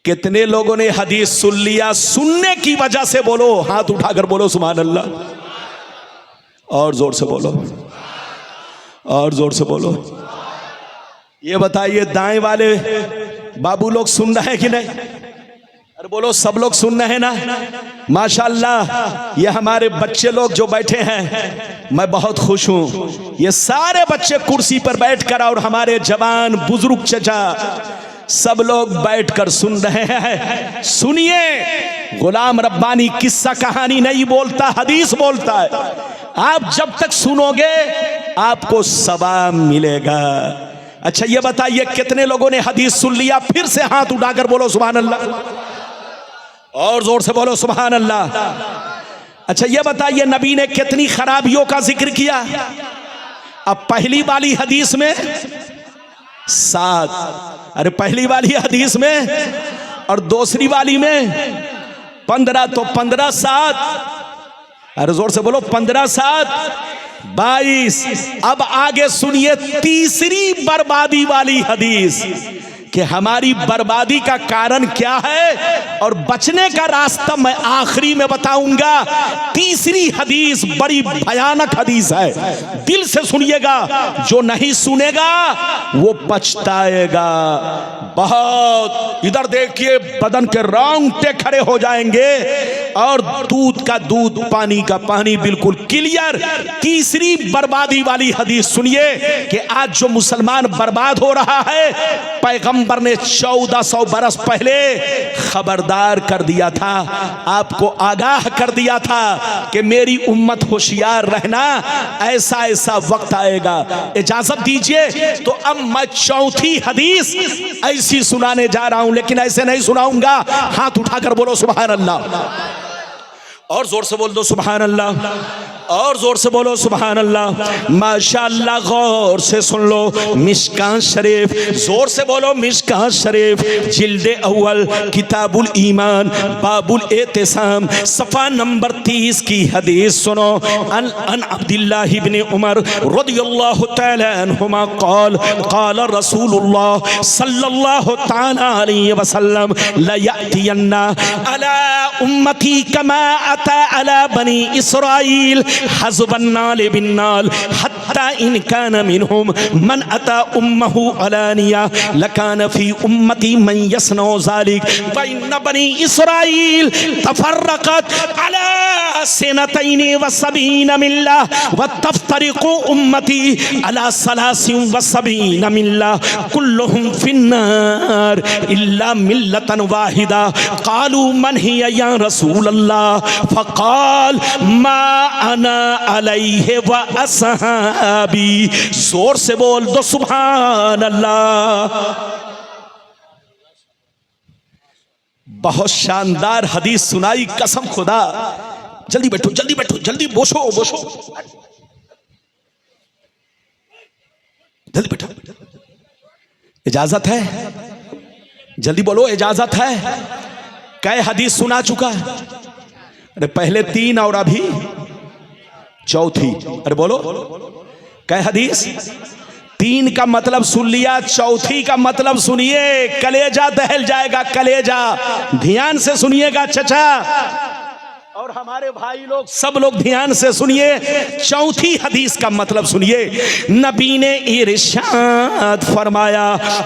कितने लोगों ने हदीस सुन लिया? सुनने की वजह से बोलो, हाथ उठाकर बोलो सुभान अल्लाह, और जोर से बोलो, और जोर से बोलो। ये बताइए दाएं वाले बाबू लोग सुन रहे हैं कि नहीं? अरे बोलो, सब लोग सुन रहे हैं ना? माशाअल्लाह, ये हमारे बच्चे लोग जो बैठे हैं, मैं बहुत खुश हूं। ये सारे बच्चे कुर्सी पर बैठकर और हमारे जवान बुजुर्ग चचा सब लोग बैठकर सुन रहे हैं। सुनिए, गुलाम रब्बानी किस्सा कहानी नहीं बोलता, हदीस बोलता है। आप जब तक सुनोगे आपको सवाब मिलेगा। अच्छा ये बताइए कितने लोगों ने हदीस सुन लिया? फिर से हाथ उठाकर बोलो सुभान अल्लाह, और जोर से बोलो सुभान अल्लाह। अच्छा ये बताइए नबी ने कितनी खराबियों का जिक्र किया? अब पहली वाली हदीस में 7, अरे पहली वाली हदीस में और दूसरी वाली में 15, तो 15 7, अरे जोर से बोलो 15 7 22। अब आगे सुनिए तीसरी बर्बादी वाली हदीस कि हमारी बर्बादी का कारण क्या है और बचने का रास्ता मैं आखिरी में बताऊंगा। तीसरी हदीस बड़ी भयानक हदीस है, दिल से सुनिएगा, जो नहीं सुनेगा वो पछताएगा बहुत। इधर देखिए बदन के रोंगटे खड़े हो जाएंगे और दूध का दूध पानी का पानी बिल्कुल क्लियर। तीसरी बर्बादी वाली हदीस सुनिए कि आज जो मुसलमान बर्बाद हो रहा है, पैगंबर ने 1400 बरस पहले खबरदार कर दिया था, आपको आगाह कर दिया था कि मेरी उम्मत होशियार रहना, ऐसा ऐसा वक्त आएगा। इजाजत दीजिए तो अब मैं चौथी हदीस ऐसी सुनाने जा रहा हूं, लेकिन ऐसे नहीं सुनाऊंगा। हाथ उठाकर बोलो सुभान अल्लाह, और जोर से बोल दो सुभान अल्लाह, और जोर से बोलो सुभान अल्लाह। माशाअल्लाह, गौर से सुन लो मिशकात शरीफ, जोर से बोलो मिशकात शरीफ, जिल्दे अव्वल किताबुल ईमान बाबुल एतिसाम सफ़ा नंबर 30 की हदीस सुनो। अन अब्दुल्लाह इब्न उमर रदियल्लाहु तआला अन्हुमा क़ाल क़ाल रसूलुल्लाह सल्लल्लाहु तआला अलैहि वसल्लम ला यअतियन्ना अला उम्मती कमा अता अला बनी इसराइल हज़बन्नाल बिन्नाल हत्ता इन कान मिनहुम मन अता उम्महु अलानिया लकान फी उम्मती मन यसनौ ज़ालिक व इन बनी इसराइल तफर्रक़त अला सनतैनि व सबीन मिल्ला व तफ्तरिक़ु उम्मती अला सलासिन व सबीन मिल्ला कुल्लुहुम फिन्नार इल्ला मिल्लतन वाहिदा। क़ालू मन हिया या रसूल अल्लाह? फ़क़ाल मा अना अलैहि व असहाबी। जोर से बोल दो सुभान अल्लाह। बहुत शानदार हदीस सुनाई, कसम खुदा। जल्दी बैठो जल्दी बैठो जल्दी बोसो बोसो, जल्दी बैठो। इजाजत है? जल्दी बोलो इजाजत है? कै हदीस सुना चुका है? अरे पहले 3 और अभी चौथी। अरे बोलो कै हदीस? 3 का मतलब सुन लिया, चौथी का मतलब सुनिए, कलेजा दहल जाएगा, कलेजा। ध्यान से सुनिएगा चचा और हमारे भाई लोग, सब लोग ध्यान से सुनिए। चौथी हदीस का मतलब सुनिए। नबी ने इरशाद फरमाया,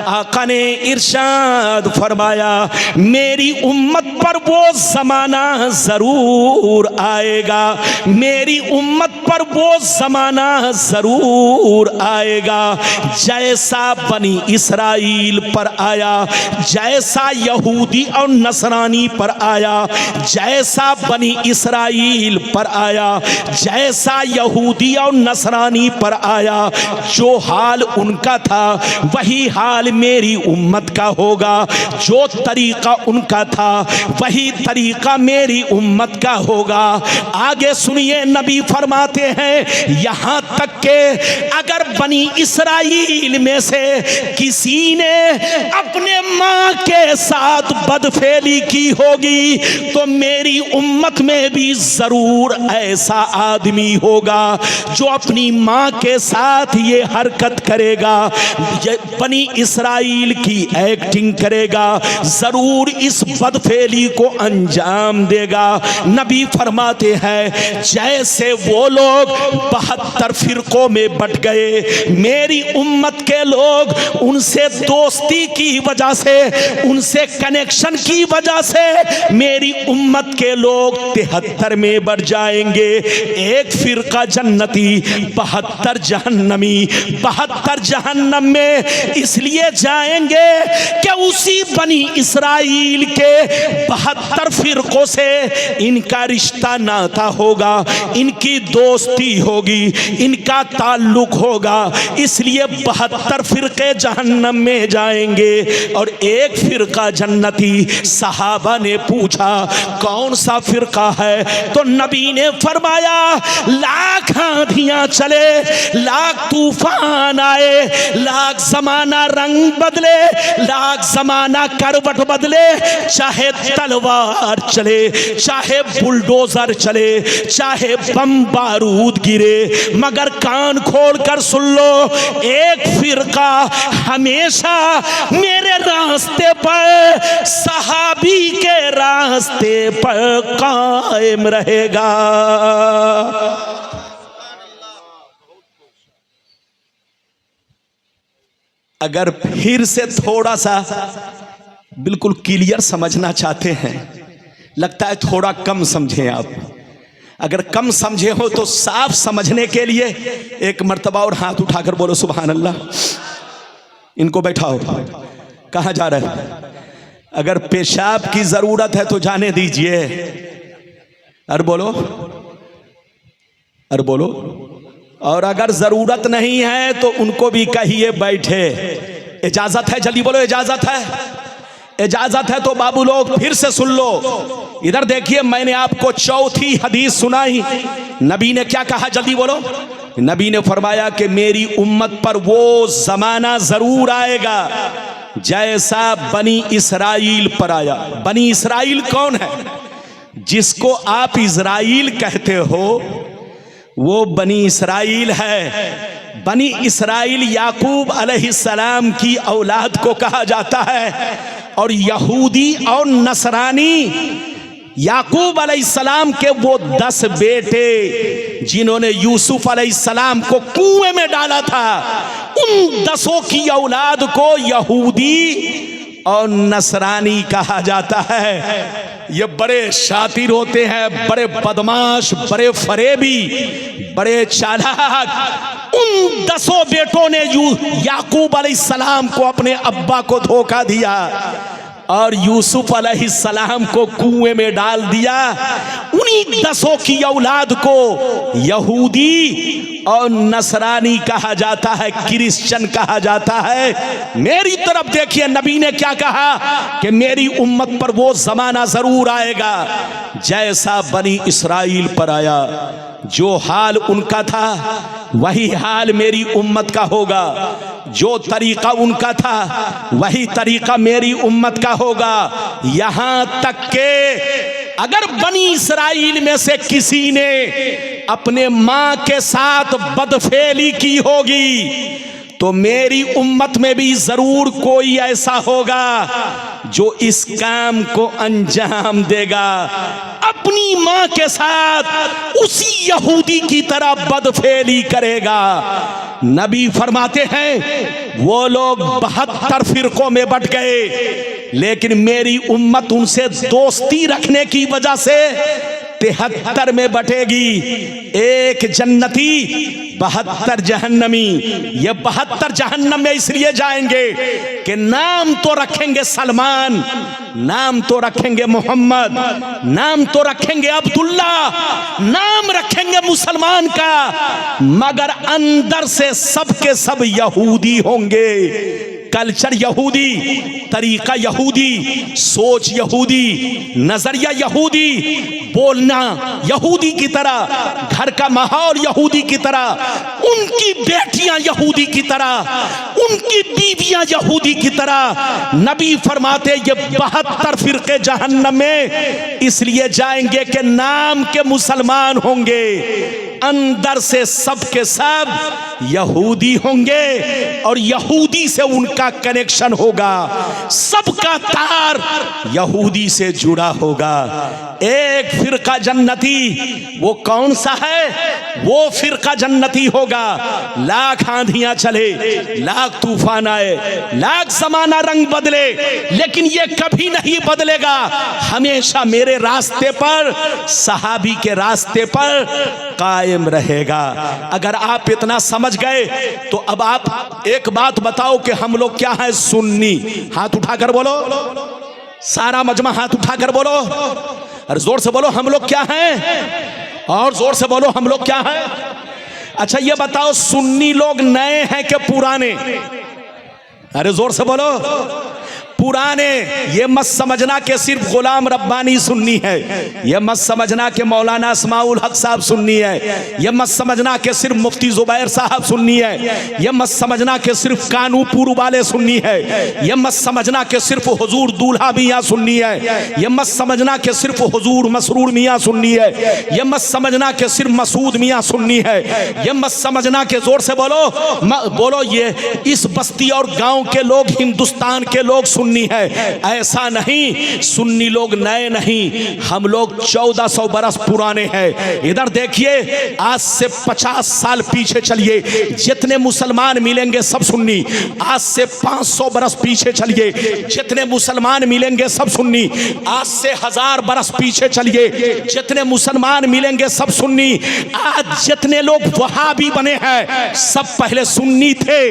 आका ने इरशाद फरमाया, मेरी उम्मत पर वो जमाना जरूर आएगा, मेरी उम्मत पर वो जमाना जरूर आएगा जैसा बनी इसराइल पर आया, जैसा यहूदी और नसरानी पर आया, जैसा बनी इसराइल पर आया, जैसा यहूदी और नसरानी पर आया। जो हाल उनका था वही हाल मेरी उम्मत का होगा, जो तरीका उनका था वही तरीका मेरी उम्मत का होगा। आगे सुनिए, नबी फरमाते हैं यहां तक के अगर बनी इसराइल में से किसी ने अपने मां के साथ बदफेली की होगी तो मेरी उम्मत में भी जरूर ऐसा आदमी होगा जो अपनी मां के साथ ये हरकत करेगा, ये बनी इसराइल की एक्टिंग करेगा, जरूर इस बदफेली को अंजाम देगा। नबी फरमाते हैं जैसे वो लोग 72 फिरकों में बट गए, मेरी उम्मत के लोग उनसे दोस्ती की वजह से, उनसे कनेक्शन की वजह से मेरी उम्मत के लोग 73 में बढ़ जाएंगे। एक फिरका जन्नती, 72 जहन्नमी। 72 जहन्नम में इसलिए जाएंगे कि उसी बनी इसराइल के 72 फिरकों से इनका रिश्ता नाता होगा, इनकी दोस्ती होगी, इनका ताल्लुक होगा। इसलिए 72 72 फिरके जहन्नम में जाएंगे और एक फिरका जन्नती। सहाबा ने पूछा कौन सा फिरका है? तो नबी ने फरमाया लाख आंधियां चले, लाख तूफान आए, लाख जमाना रंग बदले, लाख जमाना करवट बदले, चाहे तलवार चले, चाहे बुलडोजर चले, चाहे बम बारूद गिरे, मगर कान खोल कर सुन लो, एक फिरका हमेशा मेरे रास्ते पर, सहाबी के रास्ते पर कायम रहेगा। अगर फिर से थोड़ा सा बिल्कुल क्लियर समझना चाहते हैं, लगता है थोड़ा कम समझें आप। अगर कम समझे हो तो साफ समझने के लिए एक मर्तबा और हाथ उठाकर बोलो सुभान अल्लाह। इनको बैठाओ। कहाँ जा रहे हैं? अगर पेशाब की जरूरत है तो जाने दीजिए। अरे बोलो, अरे बोलो। और अगर जरूरत नहीं है तो उनको भी कहिए बैठे। इजाजत है? जल्दी बोलो इजाजत है। इजाजत है तो बाबू लोग फिर से सुन लो। इधर देखिए, मैंने आपको चौथी हदीस सुनाई। नबी ने क्या कहा? जल्दी बोलो। नबी ने फरमाया कि मेरी उम्मत पर वो जमाना जरूर आएगा जैसा बनी इसराइल पर आया। बनी इसराइल कौन है? जिसको आप इजराइल कहते हो वो बनी इसराइल है। बनी इसराइल याकूब अलैहिस्सलाम की औलाद को कहा जाता है। और यहूदी और नसरानी याकूब अलैहिस्सलाम के वो 10 बेटे जिन्होंने यूसुफ अलैहिस्सलाम को कुएं में डाला था, उन 10 की औलाद को यहूदी और नसरानी कहा जाता है। ये बड़े शातिर होते हैं, बड़े बदमाश, बड़े फरेबी, बड़े चालाक। उन 10 बेटों ने याकूब अलैहिस्सलाम को, अपने अब्बा को धोखा दिया और यूसुफ अलैहिस्सलाम को कुएं में डाल दिया। उन्हीं 10 की औलाद को यहूदी और नसरानी कहा जाता है, क्रिश्चियन कहा जाता है। मेरी तरफ देखिए, नबी ने क्या कहा कि मेरी उम्मत पर वो जमाना जरूर आएगा जैसा बनी इसराइल पर आया। जो हाल उनका था वही हाल मेरी उम्मत का होगा। जो तरीका उनका था वही तरीका मेरी उम्मत का होगा। यहां तक के अगर बनी इसराइल में से किसी ने अपने मां के साथ बदफेली की होगी तो मेरी उम्मत में भी जरूर कोई ऐसा होगा जो इस काम को अंजाम देगा। अपनी मां के साथ उसी यहूदी की तरह बदफेली करेगा। नबी फरमाते हैं वो लोग 72 फिरकों में बट गए, लेकिन मेरी उम्मत उनसे दोस्ती रखने की वजह से 73 में बटेगी। एक जन्नती 72 जहन्नमी। ये 72 जहन्नम में इसलिए जाएंगे कि नाम तो रखेंगे सलमान, नाम तो रखेंगे मोहम्मद, नाम तो रखेंगे अब्दुल्ला, नाम रखेंगे मुसलमान का, मगर अंदर से सब के सब यहूदी होंगे। कल्चर यहूदी, तरीका यहूदी, सोच यहूदी, नजरिया यहूदी, बोलना यहूदी की तरह, घर का माहौल यहूदी की तरह, उनकी बेटियां यहूदी की तरह, उनकी बीवियां यहूदी की तरह। नबी फरमाते ये 72 फिरके जहन्नम में इसलिए जाएंगे कि नाम के मुसलमान होंगे, अंदर से सब के सब यहूदी होंगे और यहूदी से उनका कनेक्शन होगा। सबका तार यहूदी से जुड़ा होगा। एक फिरका जन्नती, वो कौन सा है? वो फिरका जन्नती होगा। लाख आंधियां चले, लाख तूफान आए, लाख जमाना रंग बदले, लेकिन ये कभी नहीं बदलेगा। हमेशा मेरे रास्ते पर, सहाबी के रास्ते पर कायम रहेगा। अगर आप इतना समझ गए तो अब आप एक बात बताओ कि हम लोग क्या हैं? सुन्नी। हाथ उठाकर बोलो, सारा मजमा हाथ उठाकर बोलो, और जोर से बोलो हम लोग क्या हैं, और जोर से बोलो हम लोग क्या हैं। अच्छा ये बताओ, सुन्नी लोग नए हैं कि पुराने? अरे जोर से बोलो। पुराने, ये मत समझना कि सिर्फ गुलाम रब्बानी सुन्नी है, ये मत समझना कि मौलाना अस्माउल हक साहब सुन्नी है, ये मत समझना कि सिर्फ मुफ्ती जुबैर साहब सुन्नी है, ये मत समझना कि सिर्फ कानूपुर वाले सुन्नी है, ये मत समझना कि सिर्फ हुजूर दूल्हा मियाँ सुन्नी है, ये मत समझना कि सिर्फ हुजूर मसरूर मियाँ सुन्नी है, ये मत समझना कि सिर्फ मसूद मियाँ सुन्नी है, ये मत समझना कि जोर से बोलो बोलो ये इस बस्ती और गांव के लोग, हिंदुस्तान के लोग सुन्नी है। ऐसा नहीं, सुन्नी लोग नए नहीं, हम लोग 1400 बरस पुराने हैं। इधर देखिए, आज से 50 साल पीछे चलिए, जितने मुसलमान मिलेंगे सब सुन्नी। आज से 500 बरस पीछे चलिए, जितने मुसलमान मिलेंगे सब सुन्नी। आज से 1000 बरस पीछे चलिए, जितने मुसलमान मिलेंगे सब सुन्नी। आज जितने लोग वहाबी बने हैं सब पहले सुन्नी थे,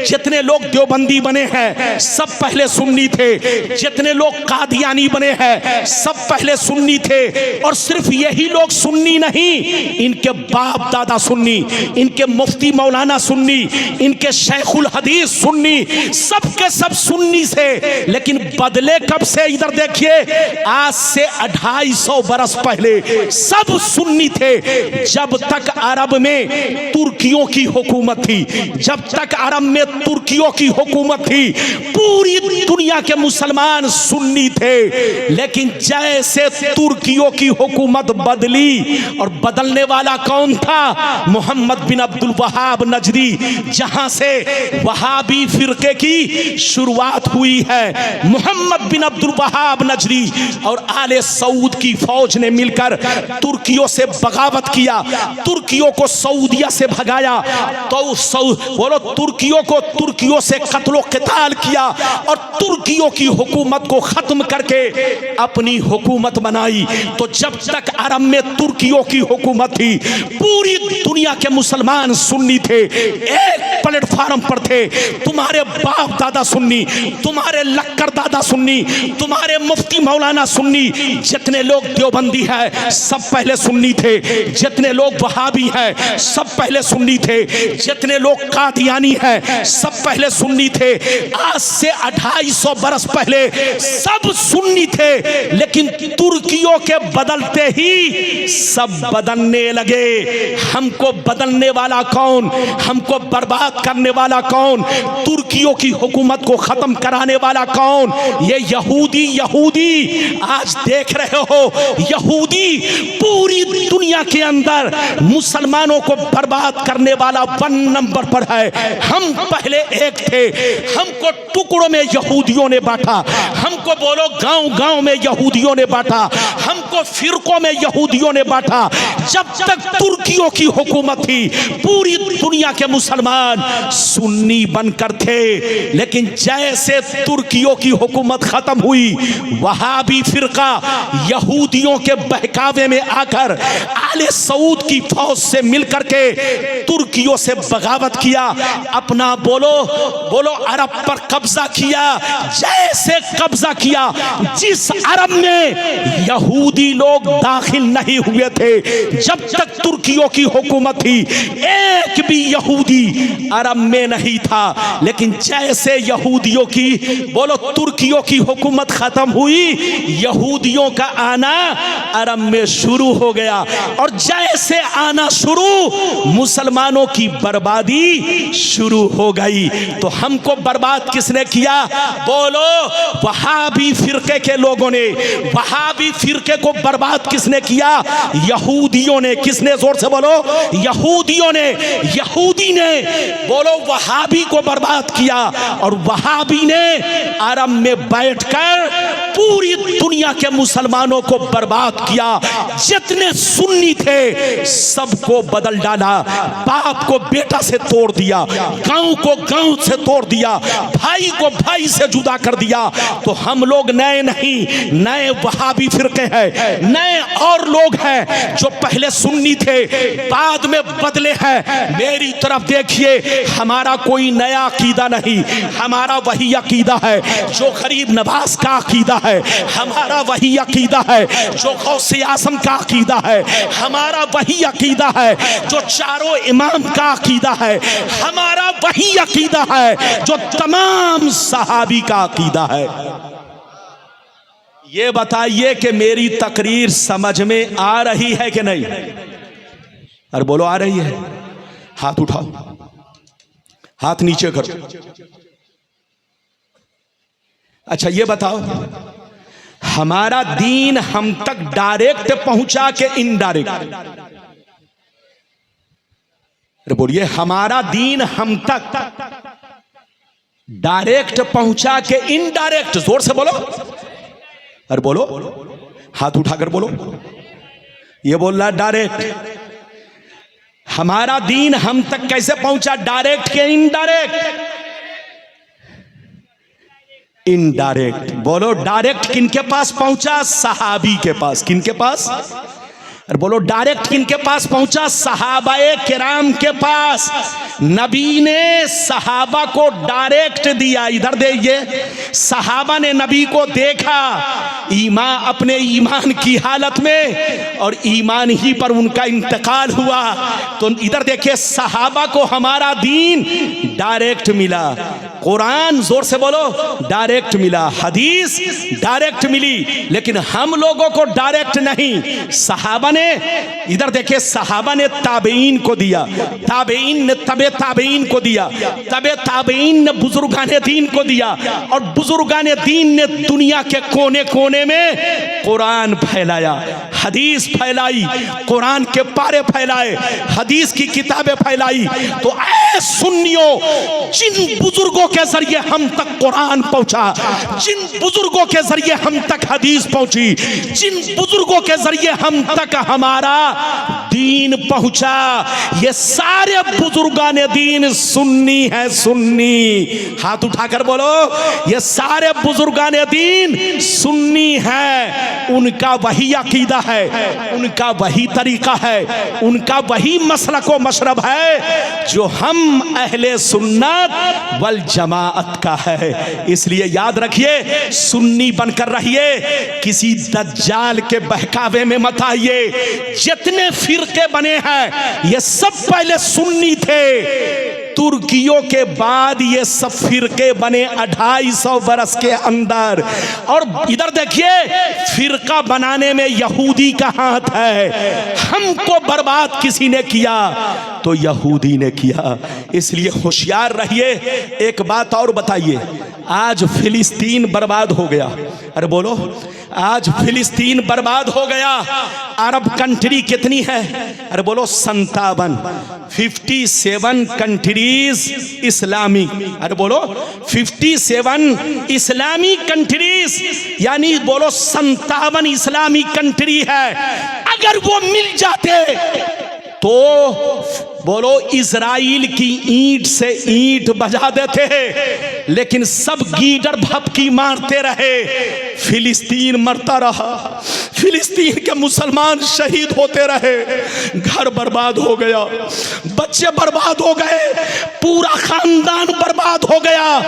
जितने लोग देवबंदी बने हैं सब पहले सुन्नी थे, जितने लोग कादियानी बने हैं सब पहले सुन्नी थे। और सिर्फ यही लोग सुन्नी नहीं, इनके बाप दादा सुन्नी, इनके मुफ्ती मौलाना सुन्नी, इनके शेखुल हदीस सुन्नी, सबके सब सुन्नी से। लेकिन बदले कब से? इधर देखिए, आज से 250 बरस पहले सब सुन्नी थे। जब तक अरब में तुर्कियों की हुकूमत थी, जब तक अरब में तुर्कियों की हुकूमत थी, पूरी दुनिया के मुसलमान सुन्नी थे। लेकिन जैसे तुर्कियों की हुकूमत बदली, और बदलने वाला कौन था? मोहम्मद बिन अब्दुल वहाब नजदी, जहां से वहाबी फिरके की शुरुआत हुई है। मोहम्मद बिन अब्दुल वहाब नजदी और आले सऊद की फौज ने मिलकर तुर्कियों से बगावत किया, तुर्कियों को सऊदिया से भगाया। तो बोलो, तुर्कियों को तुर्कियों से कत्लो क़िताल किया और तुर्कियों की हुकूमत को खत्म करके अपनी हुकूमत बनाई। तो जब तक अरब में तुर्कियों की हुकूमत थी, पूरी दुनिया के मुसलमान सुन्नी थे, एक प्लेटफार्म पर थे। तुम्हारे बाप दादा सुन्नी, तुम्हारे लक्कर दादा सुन्नी, तुम्हारे मुफ्ती मौलाना सुन्नी, जितने लोग देवबंदी है सब पहले सुन्नी थे, जितने लोग वहाबी है सब पहले सुन्नी थे, जितने लोग कादियानी है सब पहले सुन्नी थे। आज से 250 बरस पहले सब सुन्नी थे। लेकिन तुर्कियों के बदलते ही सब बदलने लगे। हमको बदलने वाला कौन? हमको बर्बाद करने वाला कौन? तुर्कियों की हुकूमत को खत्म कराने वाला कौन? ये यहूदी। आज देख रहे हो, यहूदी पूरी दुनिया के अंदर मुसलमानों को बर्बाद करने वाला 1 नंबर पर है। हम पहले एक थे, हमको टुकड़ों में यहूदियों ने बांटा, हमको बोलो गांव गांव में यहूदियों ने बांटा, हमको फिरकों में यहूदियों ने बांटा। जब तक तुर्कियों की हुकूमत थी, पूरी दुनिया के मुसलमान सुन्नी बनकर थे। लेकिन जैसे तुर्कियों की हुकूमत खत्म हुई, वहाबी फिरका यहूदियों के बहकावे में आकर आले सऊद की फौज से मिलकर के तुर्कियों से बगावत किया, अपना बोलो अरब पर कब्जा किया। जैसे कब्जा किया, जिस अरब में यहूदी लोग दाखिल नहीं हुए थे, जब तक तुर्कियों की हुकूमत थी, एक भी यहूदी अरब में नहीं था। लेकिन जैसे यहूदियों की बोलो तुर्कियों की हुकूमत खत्म हुई, यहूदियों का आना अरब में शुरू हो गया। और जैसे आना शुरू, मुसलमानों की बर्बादी शुरू हो गई। तो हमको बर्बाद किसने किया? बोलो वहाबी फिरके के लोगों ने। वहाबी फिरके को बर्बाद किसने किया? यहूदियों ने। किसने? जोर से बोलो, यहूदियों ने। यहूदी ने बोलो वहाबी को बर्बाद किया, और वहाबी ने अरब में बैठकर पूरी दुनिया के मुसलमानों को बर्बाद किया। जितने सुन्नी थे सबको बदल डाला, बाप को बेटा से तोड़ दिया, गांव को गांव से तोड़ दिया, भाई को भाई से जुदा कर दिया। तो हम लोग नए नहीं, नए वहाबी फिरके हैं। नए और लोग हैं जो पहले सुन्नी थे बाद में बदले हैं। मेरी तरफ देखिए, हमारा कोई नया अकीदा नहीं, हमारा वही अकीदा है जो गरीब नवाज का अकीदा है, हमारा वही अकीदा है जो गौसे आज़म का अकीदा है, हमारा वही अकीदा है जो चारों इमाम का अकीदा है, हमारा वही अकीदा है जो तमाम सहाबी का अकीदा है। ये बताइए कि मेरी तकरीर समझ में आ रही है कि नहीं? अरे बोलो, आ रही है? हाथ उठाओ, हाथ नीचे करो। अच्छा ये बताओ, हमारा दीन हम तक डायरेक्ट पहुंचा के इनडायरेक्ट? अरे बोलिए, हमारा दीन हम तक डायरेक्ट पहुंचा के इनडायरेक्ट? जोर से बोलो। अरे बोलो, हाथ उठाकर बोलो। ये बोल रहा डायरेक्ट। हमारा दीन हम तक कैसे पहुंचा, डायरेक्ट के इनडायरेक्ट? इनडायरेक्ट। बोलो, डायरेक्ट किनके पास पहुंचा? सहाबी के पास। किनके पास? और बोलो, डायरेक्ट किनके पास पहुंचा? सहाबाए किराम के पास। नबी ने सहाबा को डायरेक्ट दिया। इधर देखिए, सहाबा ने नबी को देखा ईमान, अपने ईमान की हालत में, और ईमान ही पर उनका इंतकाल हुआ। तो इधर देखिए, सहाबा को हमारा दीन डायरेक्ट मिला। कुरान, जोर से बोलो, डायरेक्ट मिला। हदीस डायरेक्ट मिली, लेकिन हम लोगों को डायरेक्ट नहीं। सहाबा ने, इधर देखिए, सहाबा ने ताबेईन को दिया, ताबेईन ने तबे ताबेईन को दिया, तबे ताबेईन ने बुजुर्गाने दीन को दिया, और बुजुर्गाने दीन ने दुनिया के कोने कोने में कुरान फैलाया, हदीस फैलाई, कुरान के पारे फैलाए, हदीस की किताबें फैलाई। तो ऐ सुन्नियों, जिन बुजुर्गों के जरिए हम तक कुरान पहुंचा, जिन बुजुर्गों के जरिए हम तक हदीस पहुंची, जिन बुजुर्गों के जरिए हम तक हमारा दीन पहुंचा, ये सारे बुजुर्गाने दीन सुन्नी है। सुन्नी, हाथ उठाकर बोलो, ये सारे बुजुर्गाने दीन सुन्नी है। उनका वही अकीदा है, उनका वही तरीका है, उनका वही मसलक व मशरब है जो हम अहले सुन्नत वल जमाअत का है। इसलिए याद रखिए, सुन्नी बनकर रहिए, किसी दज्जाल के बहकावे में मत आइए। जितने फिरके बने हैं ये सब पहले सुन्नी थे, तुर्कियों के बाद ये सब फिरके बने 250 बरस के अंदर। और इधर देखिए, फिरका बनाने में यहूदी का हाथ है। हमको बर्बाद किसी ने किया तो यहूदी ने किया। इसलिए होशियार रहिए। एक बात और बताइए, आज फिलिस्तीन बर्बाद हो गया। अरे बोलो, आज फिलिस्तीन बर्बाद हो गया। अरब कंट्री कितनी है? अरे बोलो, 57 कंट्रीज इस्लामिक। अरे बोलो, 57 इस्लामिक कंट्रीज, यानी बोलो 57 इस्लामिक कंट्री है। अगर वो मिल जाते तो बोलो इजराइल की ईंट से ईंट बजा देते, लेकिन सब गीदड़ भपकी मारते रहे, फिलिस्तीन मरता रहा, फिलिस्तीन के मुसलमान शहीद होते रहे, घर बर्बाद हो गया, बच्चे बर्बाद हो गए, पूरा खानदान बर्बाद हो गया।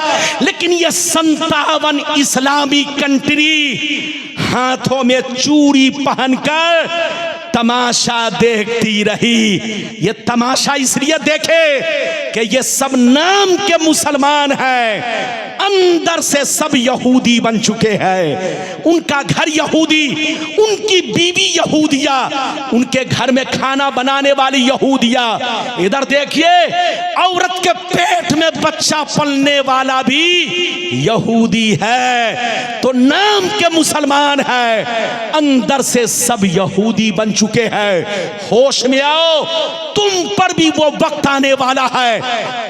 लेकिन ये 57 इस्लामी कंट्री हाथों में चूड़ी पहनकर तमाशा देखती रही। ये तमाशा इसलिए देखे कि ये सब नाम के मुसलमान हैं, अंदर से सब यहूदी बन चुके हैं। उनका घर यहूदी, उनकी बीवी यहूदिया, उनके घर में खाना बनाने वाली यहूदिया। इधर देखिए, औरत के पेट में बच्चा पलने वाला भी यहूदी है। तो नाम के मुसलमान है, अंदर से सब यहूदी बन चुके हैं। होश में आओ, तुम पर भी वो वक्त आने वाला है।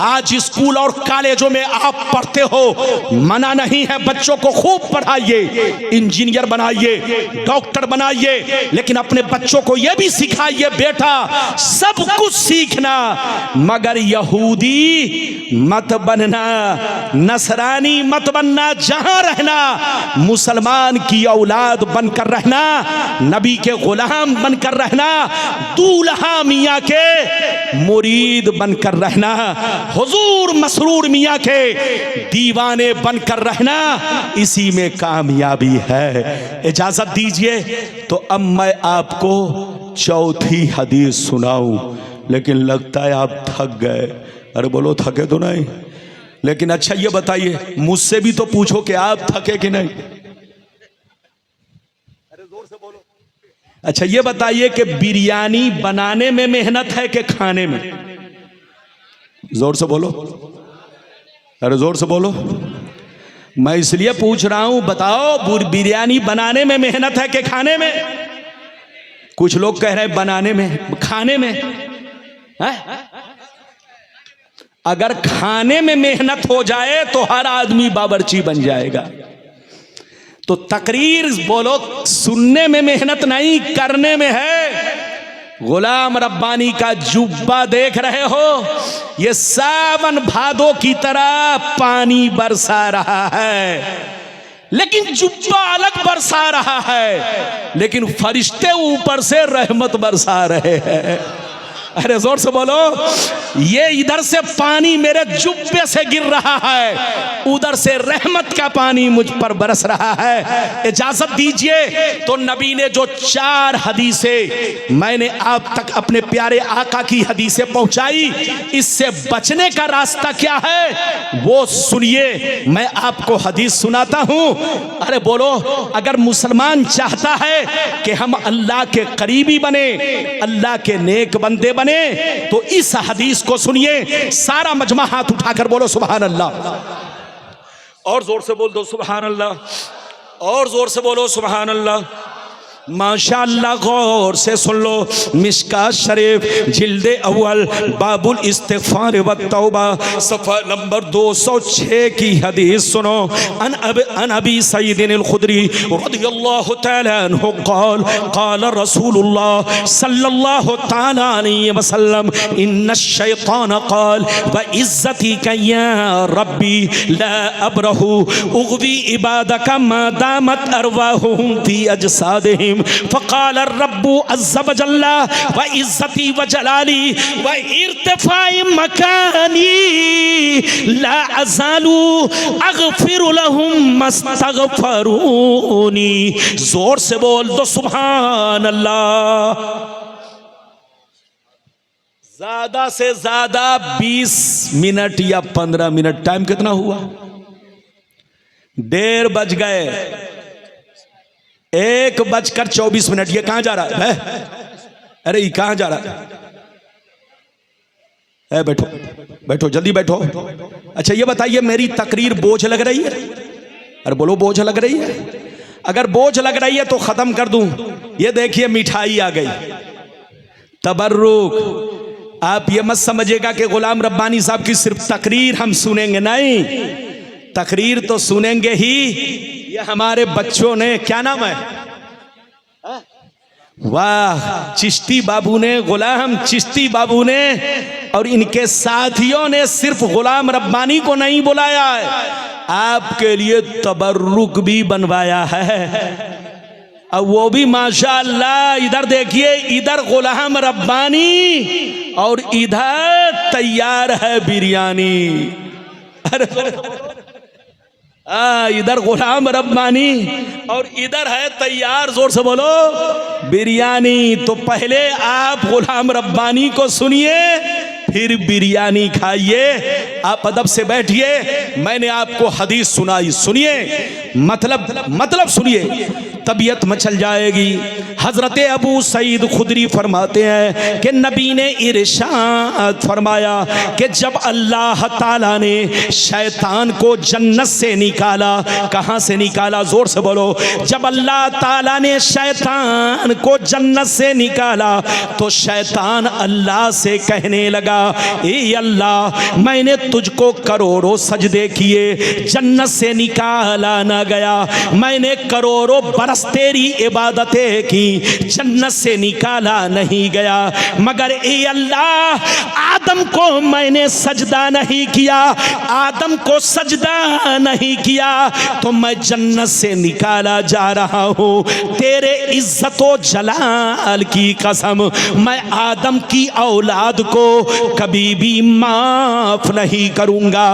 आज स्कूल और कॉलेजों में आप पढ़ते हो, मना नहीं है, बच्चों को खूब पढ़ाइए, इंजीनियर बनाइए, डॉक्टर बनाइए, लेकिन अपने बच्चों को यह भी सिखाइए बेटा सब कुछ सीखना, मगर यहूदी मत बनना, नसरानी मत बनना, जहां रहना मुसलमान की औलाद बनकर रहना, नबी के गुलाम बनकर रहना, दूल्हा मियाँ के मुरीद बनकर रहना, हुजूर मसरूर मियाँ के दीवाने बनकर रहना, इसी में कामयाबी है। इजाजत दीजिए तो अब मैं आपको चौथी हदीस सुनाऊं, लेकिन लगता है आप थक गए। अरे बोलो थके तो नहीं, लेकिन अच्छा ये बताइए, मुझसे भी तो पूछो कि आप थके कि नहीं। अरे जोर से बोलो। अच्छा ये बताइए कि बिरयानी बनाने में मेहनत है कि खाने में? जोर से बोलो, अरे जोर से बोलो। मैं इसलिए पूछ रहा हूं, बताओ बिरयानी बनाने में मेहनत है कि खाने में? कुछ लोग कह रहे हैं बनाने में, खाने में है? अगर खाने में मेहनत हो जाए तो हर आदमी बावर्ची बन जाएगा। तो तकरीर बोलो सुनने में मेहनत नहीं, करने में है। गुलाम रब्बानी का जुब्बा देख रहे हो, ये सावन भादों की तरह पानी बरसा रहा है, लेकिन जुब्बा अलग बरसा रहा है, लेकिन फरिश्ते ऊपर से रहमत बरसा रहे हैं। अरे जोर से बोलो, ये इधर से पानी मेरे जुब्बे से गिर रहा है, उधर से रहमत का पानी मुझ पर बरस रहा है। इजाजत दीजिए तो नबी ने जो 4 हदीसें मैंने आप तक अपने प्यारे आका की हदीसें पहुंचाई, इससे बचने का रास्ता क्या है वो सुनिए। मैं आपको हदीस सुनाता हूं। अरे बोलो, अगर मुसलमान चाहता है कि हम अल्लाह के करीबी बने, अल्लाह के नेक बंदे बने, तो इस हदीस को सुनिए। सारा मजमा हाथ उठाकर बोलो सुभान अल्लाह, और जोर से बोल दो सुभान अल्लाह, और जोर से बोलो सुभान अल्लाह। माशाअल्लाह, गौर से सुन लो। मिशकात शरीफ जिल्दे अव्वल बाबुल इस्तिग़फ़ार व तौबा सफ़ा नंबर 206 की हदीस सुनो। अन अबी सईदिन अल-खुदरी रज़ियल्लाहु तआला अन्हु क़ाल क़ाल रसूलुल्लाह सल्लल्लाहु तआला अलैहि वसल्लम इन्न शैतान क़ाल व इज़्ज़तिका या रब्बी ला अब्रहु उग़वी इबादका मा दामत अरवाहुहुम फी अजसादिहिम फ़क़ाल रब्बु अज़्ज़ व जल्ल व इज़्ज़ती व जलाली व इर्तिफ़ाई मकानी ला अज़ालु अग़फ़िरु लहुम मस्तग़फ़रूनी। जोर से बोल दो सुभान अल्लाह। ज्यादा से ज्यादा 20 मिनट या 15 मिनट, टाइम कितना हुआ? 1:30 बज गए, 1:24। ये कहां जा रहा है? अरे ये कहां जा रहा है? बैठो बैठो, जल्दी बैठो। अच्छा ये बताइए, मेरी तकरीर बोझ लग रही है? अरे बोलो, बोझ लग रही है? अगर बोझ लग रही है तो खत्म कर दूं। ये देखिए मिठाई आ गई, तबर्रुक। आप ये मत समझिएगा कि गुलाम रब्बानी साहब की सिर्फ तकरीर हम सुनेंगे, नहीं, तकरीर तो सुनेंगे ही। ये हमारे बच्चों ने, क्या नाम है, वाह, चिश्ती बाबू ने, गुलाम चिश्ती बाबू ने और इनके साथियों ने सिर्फ गुलाम रब्बानी को नहीं बुलाया है, आपके लिए तबर्रुक भी बनवाया है। अब वो भी माशाअल्लाह, इधर देखिए, इधर गुलाम रब्बानी और इधर तैयार है बिरयानी। अरे इधर गुलाम रब्बानी और इधर है तैयार, जोर से बोलो, बिरयानी। तो पहले आप गुलाम रब्बानी को सुनिए, फिर बिरयानी खाइए। आप अदब से बैठिए, मैंने आपको हदीस सुनाई, सुनिए, मतलब सुनिए, तबीयत मचल जाएगी, हजरत अबू सईद खुदरी फरमाते हैं कि नबी ने इरशाद फरमाया कि जब अल्लाह ताला ने शैतान को जन्नत से निकाला, कहां से निकाला, जोर से बोलो, जब अल्लाह ताला ने शैतान को जन्नत से निकाला तो शैतान अल्लाह से कहने लगा, ए अल्लाह मैंने तुझको करोड़ों सजदे किए, जन्नत से निकाला ना गया, मैंने करोड़ों बरस तेरी इबादतें की, जन्नत से निकाला नहीं गया, मगर ए अल्लाह आदम को मैंने सजदा नहीं किया, आदम को सजदा नहीं किया तो मैं जन्नत से निकाला जा रहा हूँ। तेरे इज्जतो जलाल की कसम मैं आदम की औलाद को कभी भी माफ नहीं करूंगा।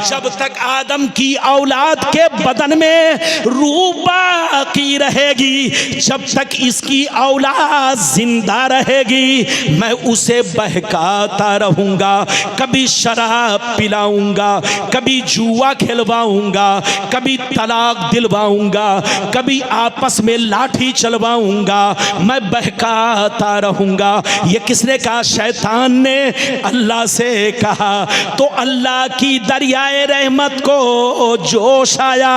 जब तक आदम की औलाद के बदन में रूह बाकी रहेगी, जब तक इसकी औलाद जिंदा रहेगी, मैं उसे बहकाता रहूंगा, कभी शराब पिलाऊंगा, कभी जुआ खिलवाऊंगा, कभी तलाक दिलवाऊंगा, कभी आपस में लाठी चलवाऊंगा, मैं बहकाता रहूंगा। ये किसने कहा? शैतान ने अल्लाह से कहा। तो अल्लाह की दरियाए रहमत को जोश आया,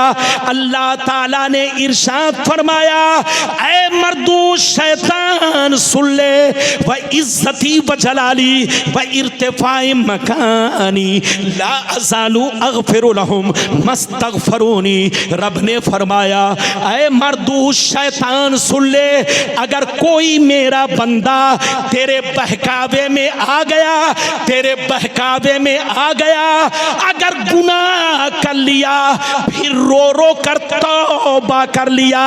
अल्लाह ताला ने इरशाद फरमाया, ऐ मर्दू शैतान सुन ले, व इज्जती व जलाली व इर्तिफाई मकानी ला अज़ालु अग़फ़िरु लहुम मस्तग़फ़िरूनी। रब ने फरमाया, ऐ मर्दू शैतान सुन ले, अगर कोई मेरा बंदा तेरे बहकावे में आ गया, तेरे बहकावे में आ गया, अगर गुनाह कर लिया फिर रो रो कर तौबा कर लिया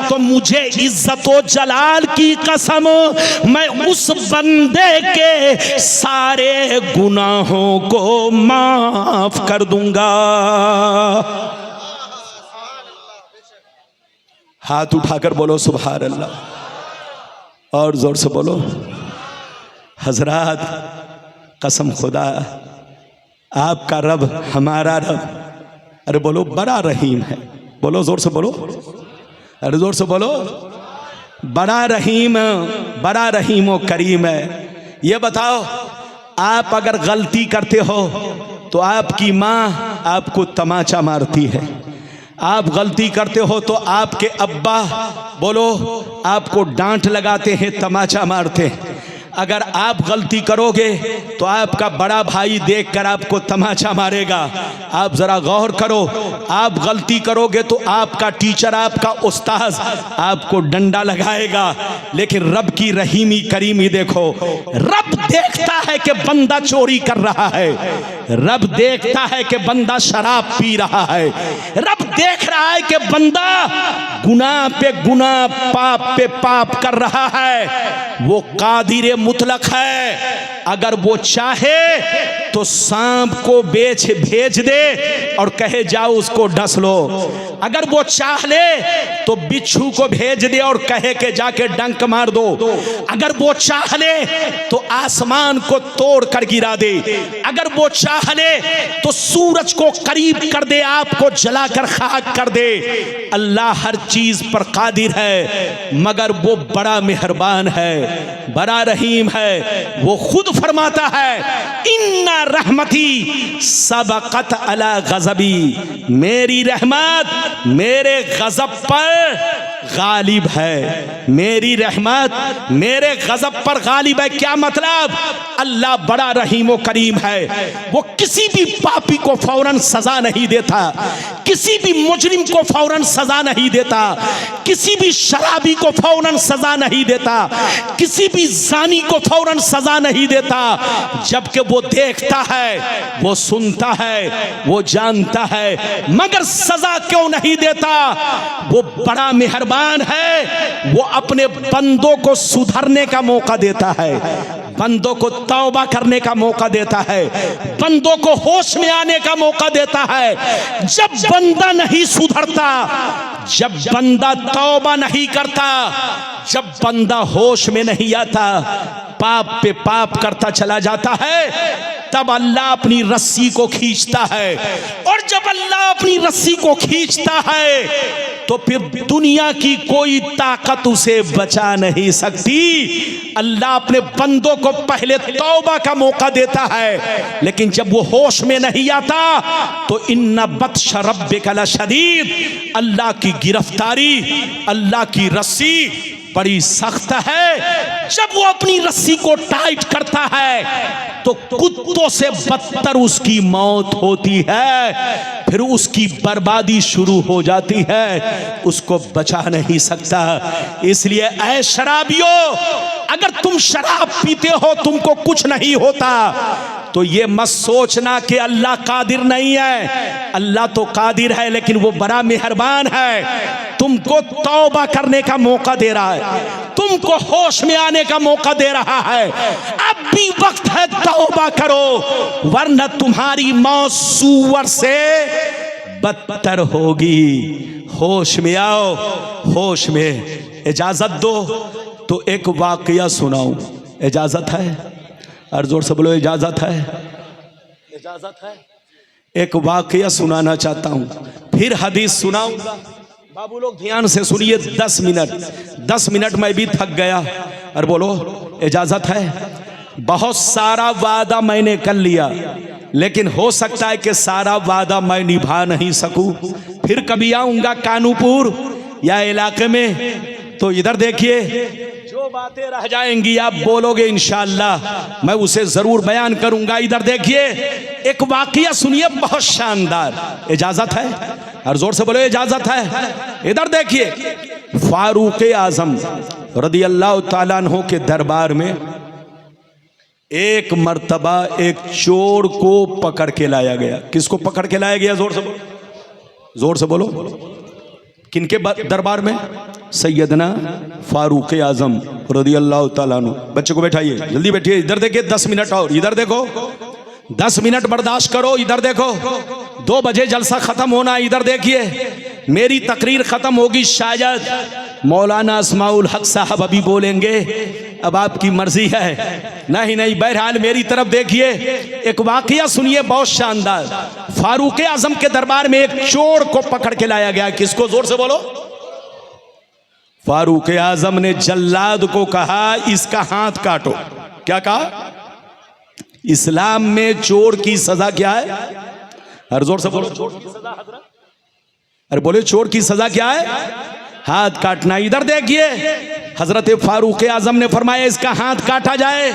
तो मुझे इज्जत व जलाल की कसम मैं उस बंदे के सारे गुनाहों को माफ कर दूंगा। हाथ उठाकर बोलो सुभान अल्लाह, और जोर से बोलो। हजरात, कसम खुदा आपका रब हमारा रब, अरे बोलो, बड़ा रहीम है, बोलो जोर से बोलो, अरे जोर से बोलो, बड़ा रहीम, बड़ा रहीम व करीम है। ये बताओ, आप अगर गलती करते हो तो आपकी माँ आपको तमाचा मारती है, आप गलती करते हो तो आपके अब्बा बोलो आपको डांट लगाते हैं, तमाचा मारते हैं। अगर आप गलती करोगे तो आपका बड़ा भाई देखकर आपको तमाचा मारेगा। आप जरा गौर करो, आप गलती करोगे तो आपका टीचर, आपका उस्ताद आपको डंडा लगाएगा, लेकिन रब की रहीमी करीमी देखो। रब देखता है कि बंदा चोरी कर रहा है, रब देखता है कि बंदा शराब पी रहा है, रब देख रहा है कि बंदा गुनाह पे गुनाह, पाप पे पाप कर रहा है। वो कादिर मुतलक है, अगर वो चाहे तो सांप को भेज दे और कहे जाओ उसको डस लो, अगर वो चाह ले तो बिच्छू को भेज दे और कहे के जाके डंक मार दो, अगर वो चाह ले तो आसमान को तोड़ कर गिरा दे, अगर वो चाह ले तो सूरज को करीब कर दे, आपको जलाकर खाक कर दे। अल्लाह हर चीज पर कादिर है, मगर वो बड़ा मेहरबान है, बड़ा रहीम है। वो खुद फरमाता है, इन्ना रहमती सबकत अला गज़बी, मेरी रहमत मेरे गज़ब पर गालिब है, मेरी रहमत मेरे गज़ब पर गालिब है। क्या मतलब? अल्लाह बड़ा रहीम व करीम है, वो किसी भी पापी को फौरन सजा नहीं देता, किसी भी मुजरिम को फौरन सजा नहीं देता, किसी भी शराबी को फौरन सजा नहीं देता, किसी भी जानी को फौरन सजा नहीं देता। जबकि वो देखता है, वो सुनता है, वो जानता है, मगर सजा क्यों नहीं देता? वो बड़ा मेहरबान है, वो अपने बंदों को सुधरने का मौका देता है, बंदों को तौबा करने का मौका देता है, बंदों को होश में आने का मौका देता है। जब बंदा नहीं सुधरता, जब बंदा तौबा नहीं करता, जब बंदा होश में नहीं आता, पाप पे पाप करता चला जाता है, तब अल्लाह अपनी रस्सी को खींचता है, और जब अल्लाह अपनी रस्सी को खींचता है तो फिर दुनिया की कोई ताकत उसे बचा नहीं सकती। अल्लाह अपने बंदों को पहले तौबा का मौका देता है, लेकिन जब वो होश में नहीं आता तो इन्ना बत्श रब्बिका लशदीद, अल्लाह की गिरफ्तारी, अल्लाह की रस्सी बड़ी सख्त है। जब वो अपनी रस्सी को टाइट करता है तो कुत्तों से बदतर उसकी मौत होती है, फिर उसकी बर्बादी शुरू हो जाती है, उसको बचा नहीं सकता। इसलिए ऐ शराबियों, अगर तुम शराब पीते हो तुमको कुछ नहीं होता तो ये मत सोचना कि अल्लाह कादिर नहीं है। अल्लाह तो कादिर है, लेकिन वो बड़ा मेहरबान है। तुमको तौबा करने का मौका दे रहा है, तुमको होश में आने का मौका दे रहा है। अब भी वक्त है, तौबा करो, वरना तुम्हारी मौत सूअर से बदतर होगी। होश में आओ, होश में। इजाजत दो तो एक वाकया सुनाऊं, इजाजत है? और जोर से बोलो, इजाजत है? इजाजत है? एक वाकया सुनाना चाहता हूं, फिर हदीस सुनाऊंगा। बाबू लोग ध्यान से सुनिए, 10 मिनट मैं भी थक गया। और बोलो, इजाजत है? बहुत सारा वादा मैंने कर लिया, लेकिन हो सकता है कि सारा वादा मैं निभा नहीं सकूं। फिर कभी आऊंगा कानूपुर या इलाके में तो इधर देखिए, जो बातें रह जाएंगी आप बोलोगे इंशाअल्लाह, मैं उसे जरूर बयान करूंगा। इधर देखिए, एक वाकया सुनिए बहुत शानदार। इजाजत है? और जोर से बोलो, इजाजत है? इधर देखिए, फारूक आजम रदी अल्लाह ताला अन्हु के दरबार में एक मर्तबा एक चोर को पकड़ के लाया गया। किसको पकड़ के लाया गया? जोर से बोलो, जोर से बोलो। किनके दरबार में? सैयदना फारूक आजम रदी अल्लाह ताला अन्हु। बच्चे को बैठाइए, जल्दी बैठिए। इधर देखिए, 10 मिनट और। इधर देखो, 10 मिनट बर्दाश्त करो। इधर देखो, 2 बजे जलसा खत्म होना। इधर देखिए, मेरी तकरीर खत्म होगी, शायद मौलाना अस्माउल हक साहब अभी बोलेंगे, अब आपकी मर्जी है। नहीं, बहरहाल मेरी तरफ देखिए, एक वाकया सुनिए बहुत शानदार। फारूक आजम के दरबार में एक चोर को पकड़ के लाया गया। किसको? जोर से बोलो। फारूक आजम ने जल्लाद को कहा, इसका हाथ काटो। क्या कहा? इस्लाम में चोर की सजा क्या है? हर जोर से बोलो, चोर की सजा हजरत? अरे बोले, चोर की सजा क्या है? हाथ काटना। इधर देखिए, हजरत फारूक आजम ने फरमाया, इसका हाथ काटा जाए।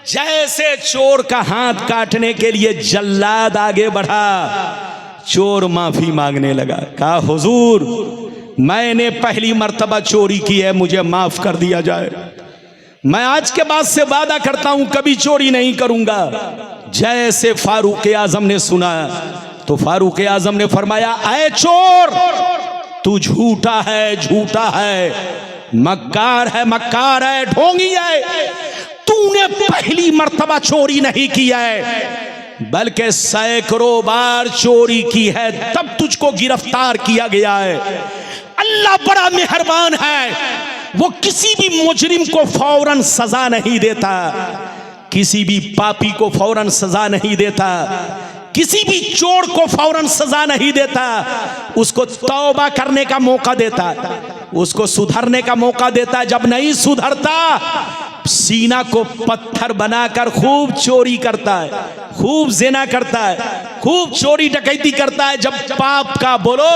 जैसे चोर का हाथ काटने के लिए जल्लाद आगे बढ़ा, चोर माफी मांगने लगा। कहा, हुजूर, मैंने पहली मर्तबा चोरी की है, मुझे माफ कर दिया जाए। मैं आज के बाद से वादा करता हूं कभी चोरी नहीं करूंगा। जैसे फारूक आजम ने सुना तो फारूक आजम ने फरमाया, ऐ चोर, तू झूठा है, झूठा है, मक्कार है, ढोंगी है। तूने पहली मर्तबा चोरी नहीं की है, बल्कि सैकड़ों बार चोरी की है, तब तुझको गिरफ्तार किया गया है। अल्लाह बड़ा मेहरबान है, वो किसी भी मुजरिम को फौरन सजा नहीं देता, किसी भी पापी को फौरन सजा नहीं देता, किसी भी चोर को फौरन सजा नहीं देता। उसको तौबा करने का मौका देता, उसको सुधरने का मौका देता। जब नहीं सुधरता, सीना को पत्थर बनाकर खूब चोरी करता है, खूब ज़िना करता है, खूब चोरी डकैती करता है। जब पाप का बोलो,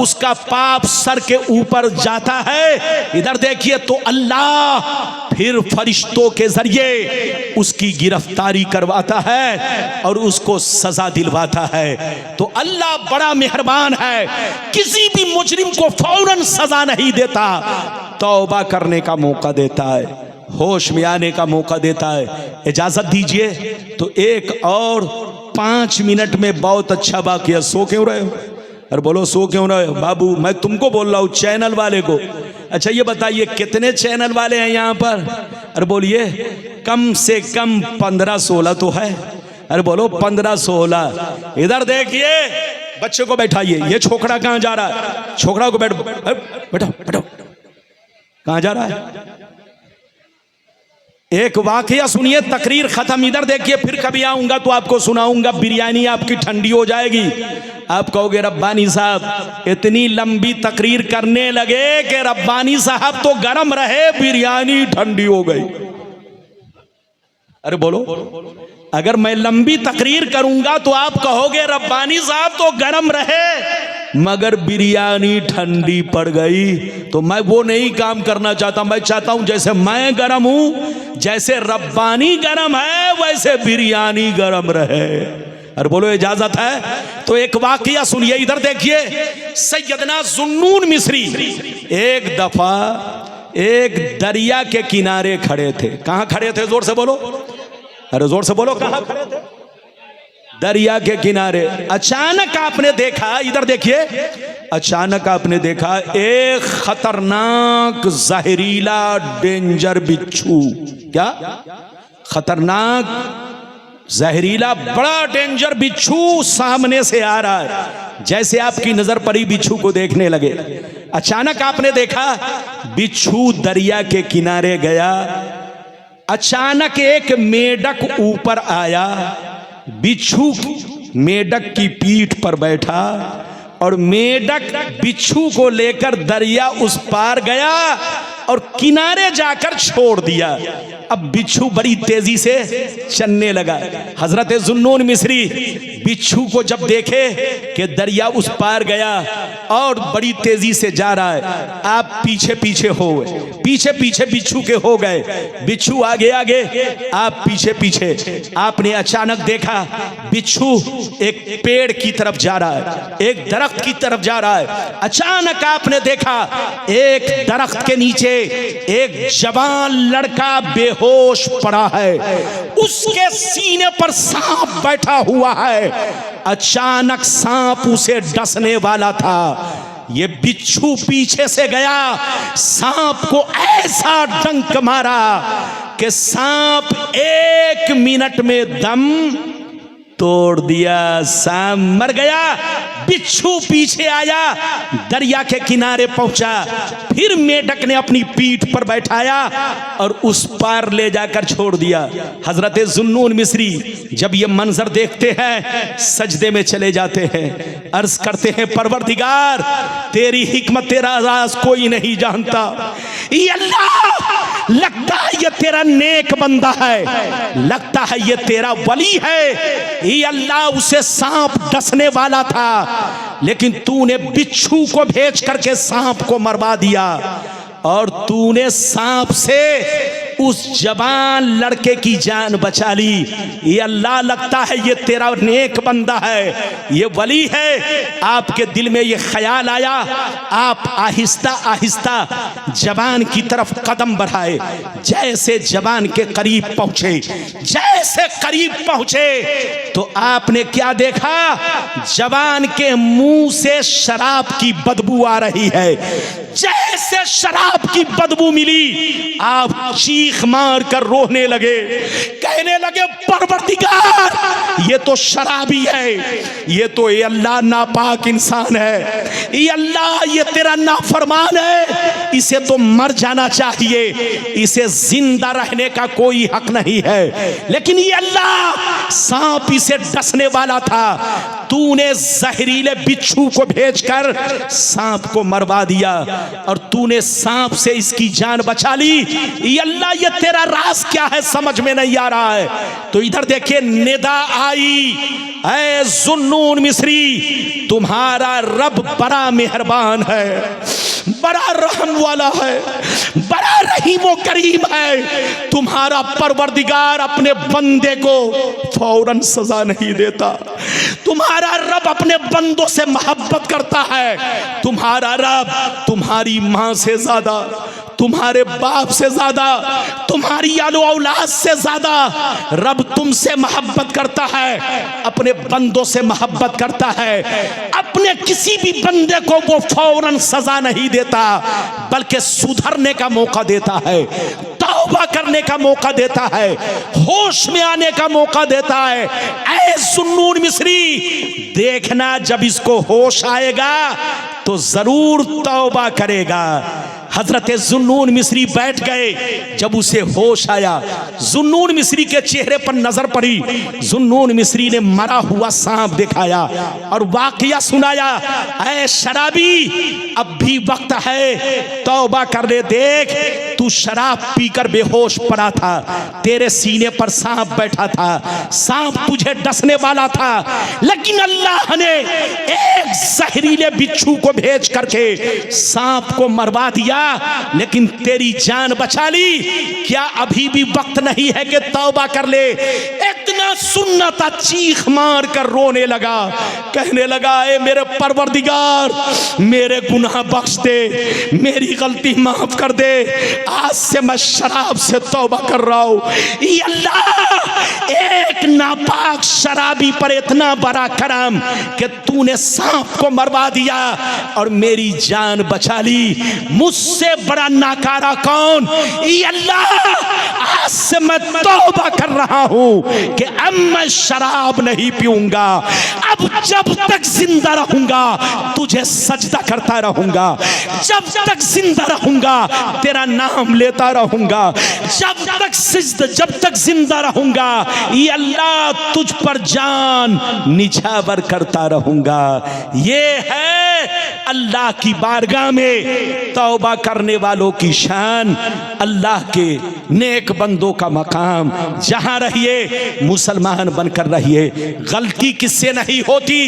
उसका पाप सर के ऊपर जाता है। इधर देखिए, तो अल्लाह फिर फरिश्तों के जरिए उसकी गिरफ्तारी करवाता है और उसको सजा दिलवाता है। तो अल्लाह बड़ा मेहरबान है, किसी भी मुजरिम को फौरन सजा नहीं देता, तौबा करने का मौका देता है, होश में आने का मौका देता है। इजाजत दीजिए तो एक और 5 मिनट में बहुत अच्छा वाकया। सो क्यों रहे हो? अरे बोलो, सो क्यों रहे हो? बाबू, मैं तुमको बोल रहा हूँ, चैनल वाले को। अच्छा ये बताइए, कितने चैनल वाले हैं यहाँ पर? अरे बोलिए, कम से कम 15-16 तो है। अरे बोलो, 15-16। इधर देखिए, बच्चे को बैठाइए। ये छोकरा कहाँ जा रहा है? छोकरा को बैठो, बैठो। कहाँ जा रहा है? एक वाकया सुनिए, तकरीर खत्म। इधर देखिए, फिर कभी आऊंगा तो आपको सुनाऊंगा, बिरयानी आपकी ठंडी हो जाएगी। आप कहोगे रब्बानी साहब इतनी लंबी तकरीर करने लगे कि रब्बानी साहब तो गरम रहे, बिरयानी ठंडी हो गई। अरे बोलो, अगर मैं लंबी तकरीर करूंगा तो आप कहोगे रब्बानी साहब तो गरम रहे मगर बिरयानी ठंडी पड़ गई। तो मैं वो नहीं काम करना चाहता। मैं चाहता हूं जैसे मैं गरम हूं, जैसे रब्बानी गरम है, वैसे बिरयानी गरम रहे। अरे बोलो इजाजत है? तो एक वाकया सुनिए, इधर देखिए। सैयदना जुन्नून मिस्री एक दफा एक दरिया के किनारे खड़े थे। कहां खड़े थे? जोर से बोलो, अरे जोर से बोलो, कहां खड़े थे? दरिया के किनारे। अचानक आपने देखा, इधर देखिए, अचानक आपने देखा एक खतरनाक जहरीला डेंजर बिच्छू। क्या? खतरनाक जहरीला बड़ा डेंजर बिच्छू सामने से आ रहा है। जैसे आपकी नजर पड़ी बिच्छू को देखने लगे, अचानक आपने देखा बिच्छू दरिया के किनारे गया। अचानक एक मेढक ऊपर आया, बिच्छू मेढक की पीठ पर बैठा और मेढक बिच्छू को लेकर दरिया उस पार गया और किनारे जाकर छोड़ दिया। अब बिच्छू बड़ी तेजी से चलने लगा। हजरत जुन्नून मिस्री बिच्छू को जब देखे कि दरिया उस पार गया और बड़ी तेजी से जा रहा है, आप पीछे पीछे हो गए, पीछे पीछे बिच्छू के हो गए। बिच्छू आगे आगे, आप पीछे पीछे। आपने अचानक देखा बिच्छू एक पेड़ की तरफ जा रहा है, एक दरख्त की तरफ जा रहा है। अचानक आपने देखा एक दरख्त के नीचे एक जवान लड़का बेहोश पड़ा है, उसके सीने पर सांप बैठा हुआ है। अचानक सांप उसे डसने वाला था। ये बिच्छू पीछे से गया, सांप को ऐसा डंक मारा कि सांप 1 मिनट में दम तोड़ दिया, सांप मर गया। बिच्छू पीछे आया, दरिया के किनारे पहुंचा, फिर मेढक ने अपनी पीठ पर बैठाया और उस पार ले जाकर छोड़ दिया। हजरत जुन्नून मिस्री जब ये मंजर देखते हैं सजदे में चले जाते हैं, अर्ज करते हैं परवरदिगार तेरी हिकमत तेरा राज कोई नहीं जानता। ये अल्लाह, लगता है ये तेरा नेक बंदा है, लगता है ये तेरा वली है। ये अल्लाह, उसे सांप डसने वाला था लेकिन तूने बिच्छू को भेज करके सांप को मरवा दिया और तूने सांप से उस जवान लड़के की जान बचा ली। ये अल्लाह, लगता है ये तेरा नेक बंदा है, ये वली है। आपके दिल में ये ख्याल आया, आप आहिस्ता आहिस्ता जवान की तरफ कदम बढ़ाए। जैसे जवान के करीब पहुंचे, जैसे करीब पहुंचे तो आपने क्या देखा? जवान के मुंह से शराब की बदबू आ रही है। जैसे शराब की बदबू मिली, आप चीख मार कर रोने लगे, कहने लगे परवरदिगार ये तो शराबी है, ये तो ये अल्लाह नापाक इंसान है, ये अल्लाह ये तेरा नाफरमान है, इसे तो मर जाना चाहिए, इसे जिंदा रहने का कोई हक नहीं है। लेकिन ये अल्लाह, सांप इसे डसने वाला था, तूने जहरीले बिच्छू को भेजकर सांप को मरवा दिया और तूने सांप से इसकी जान बचा ली। ये अल्लाह, ये तेरा राज क्या है समझ में नहीं आ रहा है। तो इधर देखिए निदा आई, ऐ जुन्नून मिस्री तुम्हारा रब बड़ा मेहरबान है, बड़ा रहम वाला है, बड़ा रहीम व करीम है। तुम्हारा परवरदिगार अपने बंदे को फौरन सजा नहीं देता। तुम्हारा रब अपने बंदों से मोहब्बत करता है। तुम्हारा रब तुम्हारी माँ से ज्यादा, तुम्हारे बाप से ज्यादा, तुम्हारी आलो औलाद से ज्यादा रब तुमसे मोहब्बत करता है, अपने बंदों से मोहब्बत करता है। अपने किसी भी बंदे को वो फौरन सजा नहीं देता, बल्कि सुधरने का मौका देता है, तौबा करने का मौका देता है, होश में आने का मौका देता है। ऐ जुन्नून मिस्री, देखना जब इसको होश आएगा तो जरूर तौबा करेगा। हजरत जुन्नून मिस्री बैठ गए। जब उसे होश आया, जुन्नून मिस्री के चेहरे पर नजर पड़ी। जुन्नून मिस्री ने मरा हुआ सांप दिखाया और वाकया सुनाया, ऐ शराबी अब भी वक्त है, तौबा कर ले। देख तू शराब पीकर बेहोश पड़ा था, तेरे सीने पर सांप बैठा था, सांप तुझे डसने वाला था, लेकिन अल्लाह ने एक जहरीले बिच्छू को भेज करके सांप को मरवा दिया, लेकिन तेरी जान बचा ली। क्या अभी भी वक्त नहीं है कि तौबा कर ले? इतना सुनना था, चीख मार कर रोने लगा, कहने लगा, ए मेरे परवरदिगार, मेरे गुनाह बख्श दे, मेरी गलती माफ कर दे, आज से मैं शराब से तौबा कर रहा हूं। अल्लाह, एक नापाक शराबी पर इतना बड़ा करम कि तूने सांप को मरवा दिया और मेरी जान बचा ली। मुझसे बड़ा नाकारा कौन? अल्लाह, आज से मैं तौबा कर रहा हूं कि अब मैं शराब नहीं पीऊंगा, अब जब तक जिंदा रहूंगा तुझे सजदा करता रहूंगा, जब तक जिंदा रहूंगा तेरा नाम लेता रहूंगा, जब तक जिंदा रहूंगा ये अल्लाह तुझ पर जान निछावर करता रहूंगा। ये है अल्लाह की बारगाह में तौबा करने वालों की शान, अल्लाह के नेक बंदों का मकाम। जहां रहिए मुसलमान बनकर रहिए। गलती किससे नहीं होती?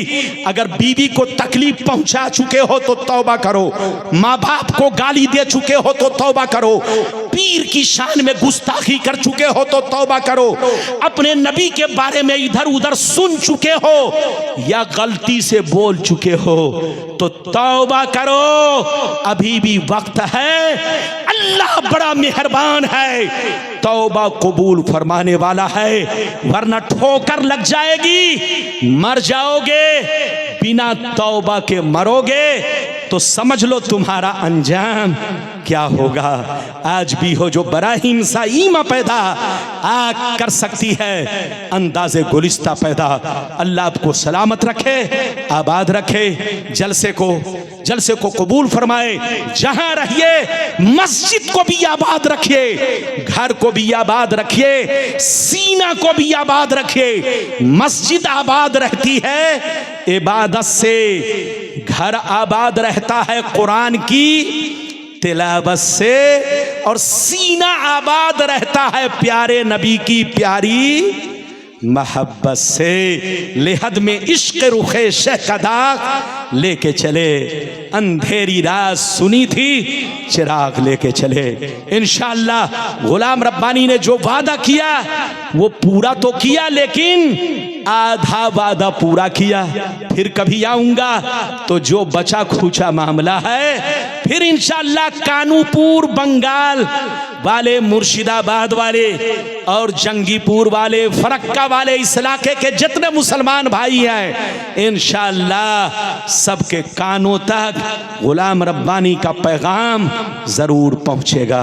अगर बीवी को तकलीफ पहुंचा चुके हो तो तौबा करो, माँ बाप को गाली दे चुके हो तो तौबा करो, पीर की शान में गुस्ताखी कर चुके हो तो तौबा करो, अपने नबी के बारे में इधर उधर सुन चुके हो या गलती से बोल चुके हो तो तौबा करो, अभी भी वक्त है। अल्लाह बड़ा मेहरबान है, तौबा कबूल फरमाने वाला है, वरना ठोकर लग जाएगी, मर जाओगे, बिना तौबा के मरोगे तो समझ लो तुम्हारा अंजाम क्या होगा। आज भी हो जो बराहीम सा ईमा पैदा आग कर सकती है अंदाज़े गुलिस्ता पैदा। अल्लाह आपको सलामत रखे, आबाद रखे, जलसे को कबूल फरमाए। जहां रहिए मस्जिद को भी आबाद रखिए, घर को भी आबाद रखिए, सीना को भी आबाद रखिए। मस्जिद आबाद रहती है इबादत से, घर आबाद रहता है कुरान की तिलावत से, और सीना आबाद रहता है प्यारे नबी की प्यारी मोहब्बत से। लेहद में इश्क रुखे शह का दाग लेके चले, अंधेरी रात सुनी थी चिराग लेके चले। इंशाअल्लाह गुलाम रब्बानी ने जो वादा किया वो पूरा तो किया, लेकिन आधा वादा पूरा किया। फिर कभी आऊंगा तो जो बचा खुचा मामला है फिर इंशाअल्लाह कानूपुर बंगाल वाले, मुर्शिदाबाद वाले और जंगीपुर वाले, फरक्का वाले, इस इलाके के जितने मुसलमान भाई हैं इंशाअल्लाह सबके कानों तक गुलाम रब्बानी का पैगाम जरूर पहुंचेगा।